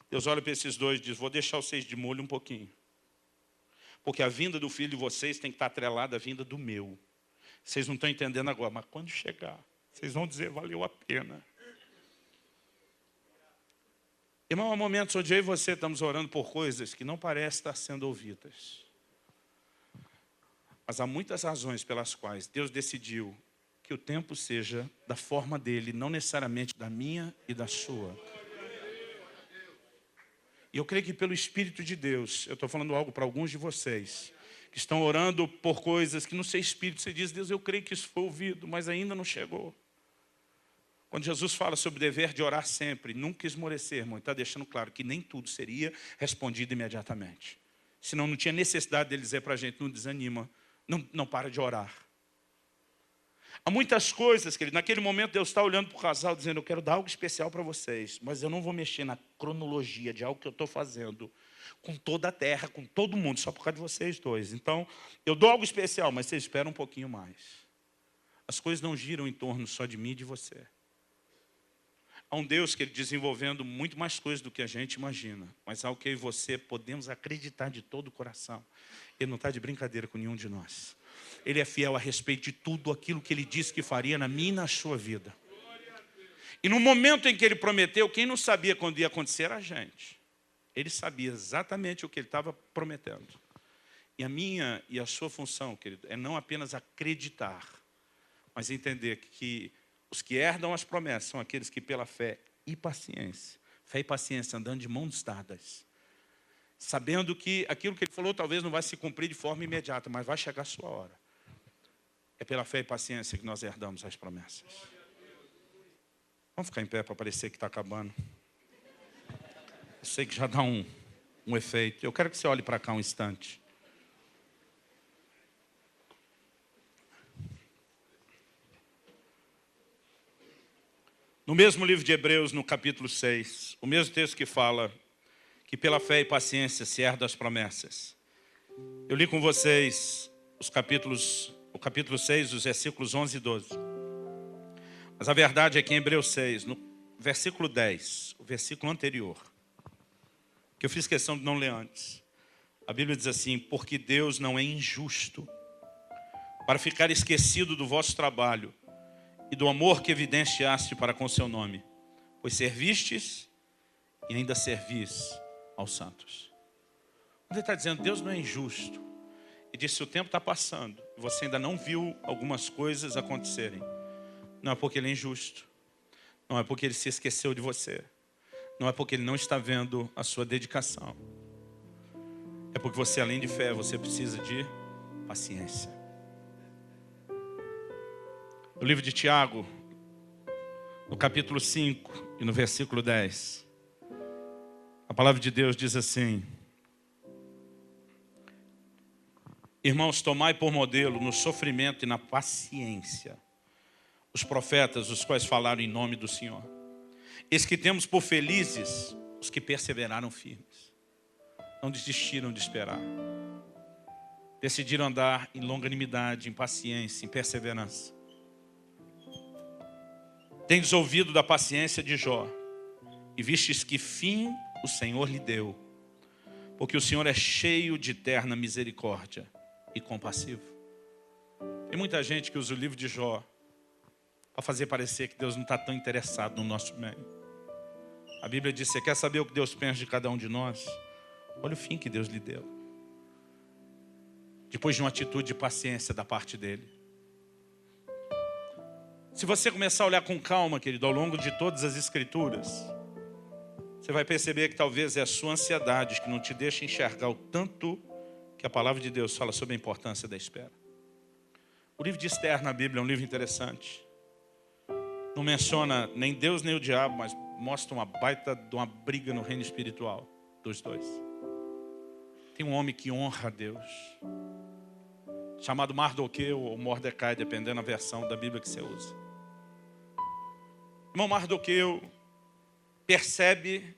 Deus olha para esses dois e diz, vou deixar vocês de molho um pouquinho. Porque a vinda do filho de vocês tem que estar atrelada à vinda do meu. Vocês não estão entendendo agora, mas quando chegar, vocês vão dizer, valeu a pena. Irmão, há momentos onde eu e você estamos orando por coisas que não parecem estar sendo ouvidas. Mas há muitas razões pelas quais Deus decidiu que o tempo seja da forma dele, não necessariamente da minha e da sua. E eu creio que pelo Espírito de Deus, eu estou falando algo para alguns de vocês, que estão orando por coisas que no seu espírito você diz, Deus, eu creio que isso foi ouvido, mas ainda não chegou. Quando Jesus fala sobre o dever de orar sempre, nunca esmorecer, irmão, está deixando claro que nem tudo seria respondido imediatamente. Senão não tinha necessidade dele dizer para a gente, não desanima, não para de orar. Há muitas coisas que naquele momento Deus está olhando para o casal, dizendo, eu quero dar algo especial para vocês, mas eu não vou mexer na cronologia de algo que eu estou fazendo com toda a terra, com todo mundo, só por causa de vocês dois. Então, eu dou algo especial, mas vocês esperam um pouquinho mais. As coisas não giram em torno só de mim e de você. Há um Deus que Ele desenvolvendo muito mais coisas do que a gente imagina, mas ao que eu e você podemos acreditar de todo o coração. Ele não está de brincadeira com nenhum de nós. Ele é fiel a respeito de tudo aquilo que Ele disse que faria na minha e na sua vida. E no momento em que Ele prometeu, quem não sabia quando ia acontecer era a gente. Ele sabia exatamente o que Ele estava prometendo. E a minha e a sua função, querido, é não apenas acreditar, mas entender que os que herdam as promessas são aqueles que pela fé e paciência andando de mãos dadas, sabendo que aquilo que Ele falou talvez não vai se cumprir de forma imediata, mas vai chegar a sua hora. É pela fé e paciência que nós herdamos as promessas. Vamos ficar em pé para parecer que está acabando. Eu sei que já dá um efeito. Eu quero que você olhe para cá um instante. No mesmo livro de Hebreus, no capítulo 6, o mesmo texto que fala que pela fé e paciência se herda as promessas. Eu li com vocês o capítulo 6, os versículos 11 e 12. Mas a verdade é que em Hebreus 6, no versículo 10, o versículo anterior, que eu fiz questão de não ler antes, a Bíblia diz assim, porque Deus não é injusto para ficar esquecido do vosso trabalho e do amor que evidenciaste para com o seu nome, pois servistes e ainda servis aos santos. Ele está dizendo, Deus não é injusto. Ele disse, se o tempo está passando, e você ainda não viu algumas coisas acontecerem, não é porque Ele é injusto, não é porque Ele se esqueceu de você, não é porque Ele não está vendo a sua dedicação, é porque você, além de fé, você precisa de paciência. No livro de Tiago, no capítulo 5 e no versículo 10, a palavra de Deus diz assim, irmãos, tomai por modelo no sofrimento e na paciência os profetas, os quais falaram em nome do Senhor. Eis que temos por felizes os que perseveraram firmes, não desistiram de esperar, decidiram andar em longanimidade, em paciência, em perseverança. Tendes ouvido da paciência de Jó, e vistes que fim o Senhor lhe deu, porque o Senhor é cheio de eterna misericórdia e compassivo. Tem muita gente que usa o livro de Jó para fazer parecer que Deus não está tão interessado no nosso meio. A Bíblia diz, você quer saber o que Deus pensa de cada um de nós? Olha o fim que Deus lhe deu. Depois de uma atitude de paciência da parte dele. Se você começar a olhar com calma, querido, ao longo de todas as Escrituras, você vai perceber que talvez é a sua ansiedade que não te deixa enxergar o tanto que a palavra de Deus fala sobre a importância da espera. O livro de Esther na Bíblia é um livro interessante. Não menciona nem Deus nem o diabo, mas mostra uma baita de uma briga no reino espiritual dos dois. Tem um homem que honra a Deus, chamado Mardoqueu ou Mordecai, dependendo da versão da Bíblia que você usa. Irmão, Mardoqueu percebe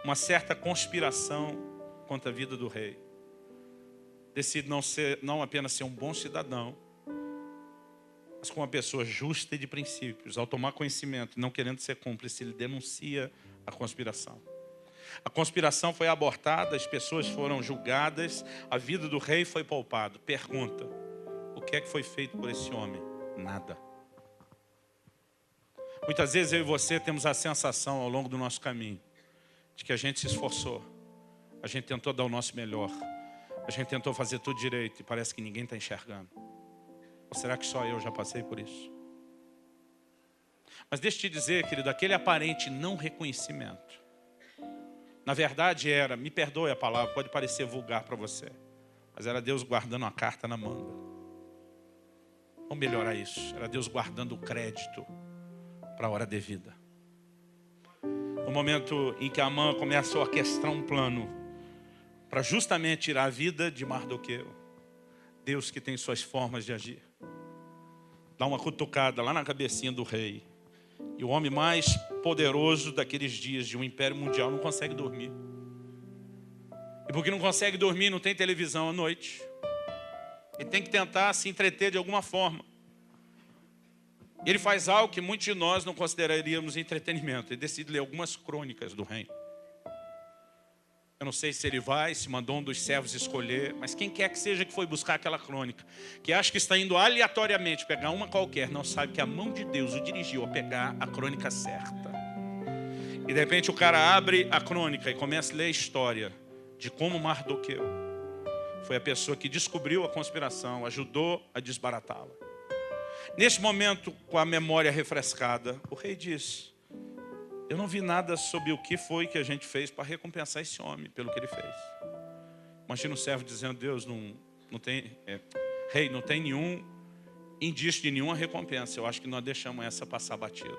uma certa conspiração contra a vida do rei. Decide não apenas ser um bom cidadão, mas como uma pessoa justa e de princípios. Ao tomar conhecimento, não querendo ser cúmplice, ele denuncia a conspiração. A conspiração foi abortada, as pessoas foram julgadas, a vida do rei foi poupada. Pergunta, o que é que foi feito por esse homem? Nada. Muitas vezes eu e você temos a sensação ao longo do nosso caminho de que a gente se esforçou, a gente tentou dar o nosso melhor, a gente tentou fazer tudo direito e parece que ninguém está enxergando. Ou será que só eu já passei por isso? Mas deixa eu te dizer, querido, aquele aparente não reconhecimento Na verdade era, me perdoe a palavra, pode parecer vulgar para você, mas era Deus guardando uma carta na manga. Vamos melhorar isso. Era Deus guardando o crédito para a hora devida. No momento em que Amã começa a orquestrar um plano para justamente tirar a vida de Mardoqueu, Deus que tem suas formas de agir, dá uma cutucada lá na cabecinha do rei. E o homem mais poderoso daqueles dias de um império mundial não consegue dormir. E porque não consegue dormir, não tem televisão à noite. Ele tem que tentar se entreter de alguma forma. E ele faz algo que muitos de nós não consideraríamos entretenimento. Ele decide ler algumas crônicas do reino. Eu não sei se ele vai, se mandou um dos servos escolher, mas quem quer que seja que foi buscar aquela crônica, que acha que está indo aleatoriamente pegar uma qualquer, não sabe que a mão de Deus o dirigiu a pegar a crônica certa. E de repente o cara abre a crônica e começa a ler a história de como Mardoqueu foi a pessoa que descobriu a conspiração, ajudou a desbaratá-la. Nesse momento, com a memória refrescada, o rei diz: eu não vi nada sobre o que foi que a gente fez para recompensar esse homem pelo que ele fez. Imagina o servo dizendo: Deus, não tem, rei, não tem nenhum indício de nenhuma recompensa. Eu acho que nós deixamos essa passar batido.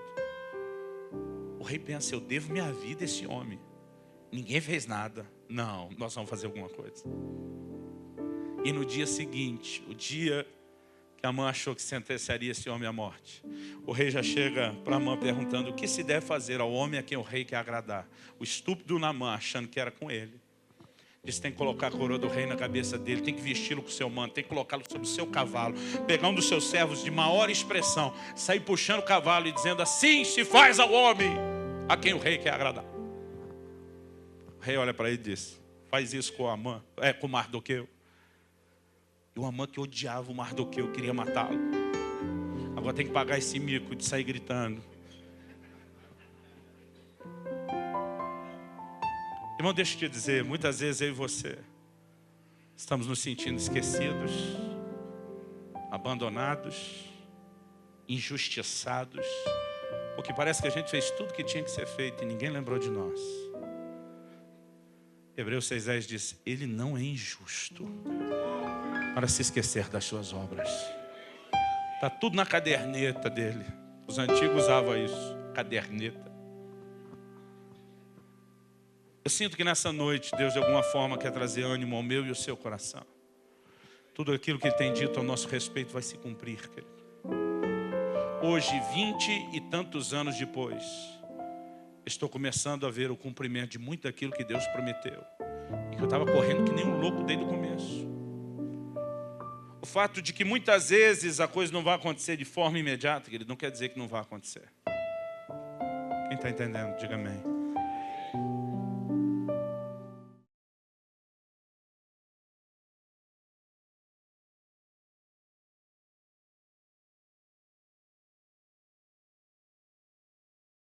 O rei pensa: eu devo minha vida a esse homem. Ninguém fez nada. Não, nós vamos fazer alguma coisa. E no dia seguinte, o dia que Amã achou que sentenciaria esse homem à morte, o rei já chega para Amã perguntando o que se deve fazer ao homem a quem o rei quer agradar. O estúpido Naamã, achando que era com ele, disse: tem que colocar a coroa do rei na cabeça dele, tem que vesti-lo com o seu manto, tem que colocá-lo sobre o seu cavalo, pegar um dos seus servos de maior expressão, sair puxando o cavalo e dizendo: assim se faz ao homem a quem o rei quer agradar. O rei olha para ele e diz: faz isso com Amã, com Mardoqueu. E o Amã, que odiava o Mardoqueu, queria matá-lo. Agora tem que pagar esse mico de sair gritando. Irmão, deixa eu te dizer, muitas vezes eu e você estamos nos sentindo esquecidos, abandonados, injustiçados, porque parece que a gente fez tudo que tinha que ser feito e ninguém lembrou de nós. Hebreus 6,10 diz: ele não é injusto para se esquecer das suas obras. Está tudo na caderneta dele. Os antigos usavam isso, caderneta. Eu sinto que nessa noite Deus de alguma forma quer trazer ânimo ao meu e ao seu coração. Tudo aquilo que Ele tem dito ao nosso respeito vai se cumprir, querido. Hoje, 20 e tantos anos depois, estou começando a ver o cumprimento de muito daquilo que Deus prometeu. E que eu estava correndo que nem um louco desde o começo. O fato de que muitas vezes a coisa não vai acontecer de forma imediata, querido, não quer dizer que não vai acontecer. Quem está entendendo, diga amém.